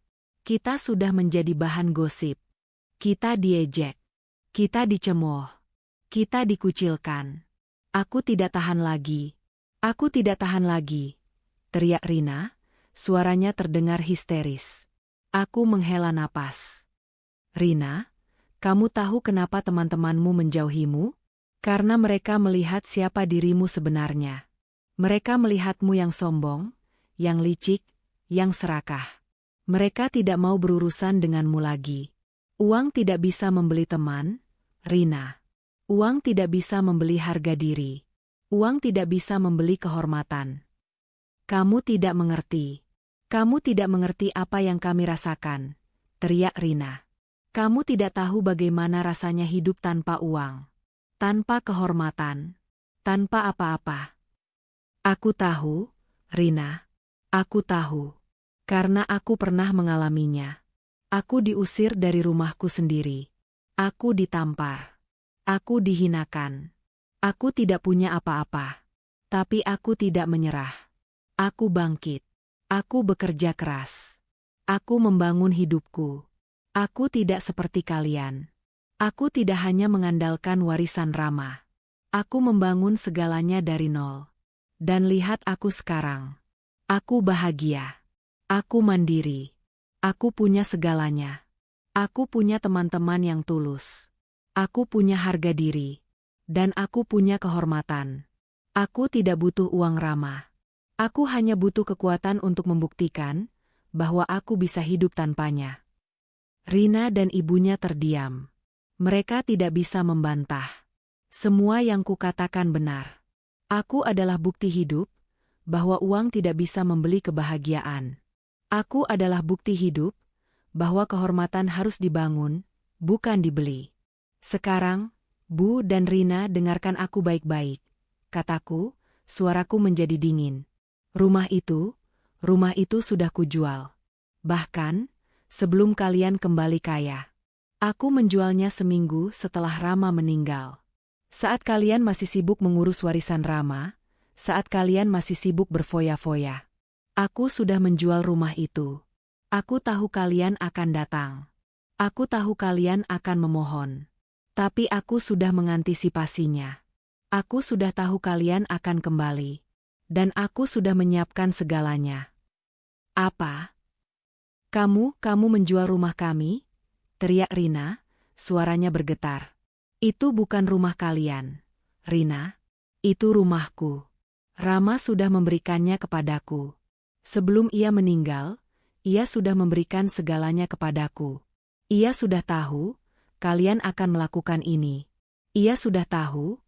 Kita sudah menjadi bahan gosip. Kita diejek. Kita dicemooh. Kita dikucilkan. Aku tidak tahan lagi. Aku tidak tahan lagi, teriak Rina, suaranya terdengar histeris. Aku menghela napas. Rina, kamu tahu kenapa teman-temanmu menjauhimu? Karena mereka melihat siapa dirimu sebenarnya. Mereka melihatmu yang sombong, yang licik, yang serakah. Mereka tidak mau berurusan denganmu lagi. Uang tidak bisa membeli teman, Rina. Uang tidak bisa membeli harga diri. Uang tidak bisa membeli kehormatan. Kamu tidak mengerti. Kamu tidak mengerti apa yang kami rasakan, teriak Rina. Kamu tidak tahu bagaimana rasanya hidup tanpa uang. Tanpa kehormatan. Tanpa apa-apa. Aku tahu, Rina. Aku tahu. Karena aku pernah mengalaminya. Aku diusir dari rumahku sendiri. Aku ditampar. Aku dihinakan. Aku tidak punya apa-apa. Tapi aku tidak menyerah. Aku bangkit. Aku bekerja keras. Aku membangun hidupku. Aku tidak seperti kalian. Aku tidak hanya mengandalkan warisan Rama. Aku membangun segalanya dari nol. Dan lihat aku sekarang. Aku bahagia. Aku mandiri. Aku punya segalanya. Aku punya teman-teman yang tulus. Aku punya harga diri. Dan aku punya kehormatan. Aku tidak butuh uang Rama. Aku hanya butuh kekuatan untuk membuktikan bahwa aku bisa hidup tanpanya. Rina dan ibunya terdiam. Mereka tidak bisa membantah. Semua yang kukatakan benar. Aku adalah bukti hidup bahwa uang tidak bisa membeli kebahagiaan. Aku adalah bukti hidup bahwa kehormatan harus dibangun, bukan dibeli. Sekarang, Bu dan Rina dengarkan aku baik-baik. Kataku, suaraku menjadi dingin. Rumah itu sudah kujual. Bahkan, sebelum kalian kembali kaya. Aku menjualnya seminggu setelah Rama meninggal. Saat kalian masih sibuk mengurus warisan Rama, saat kalian masih sibuk berfoya-foya. Aku sudah menjual rumah itu. Aku tahu kalian akan datang. Aku tahu kalian akan memohon. Tapi aku sudah mengantisipasinya. Aku sudah tahu kalian akan kembali. Dan aku sudah menyiapkan segalanya. Apa? Kamu menjual rumah kami? Teriak Rina, suaranya bergetar. Itu bukan rumah kalian, Rina. Itu rumahku. Rama sudah memberikannya kepadaku. Sebelum ia meninggal, ia sudah memberikan segalanya kepadaku. Ia sudah tahu, kalian akan melakukan ini. Ia sudah tahu,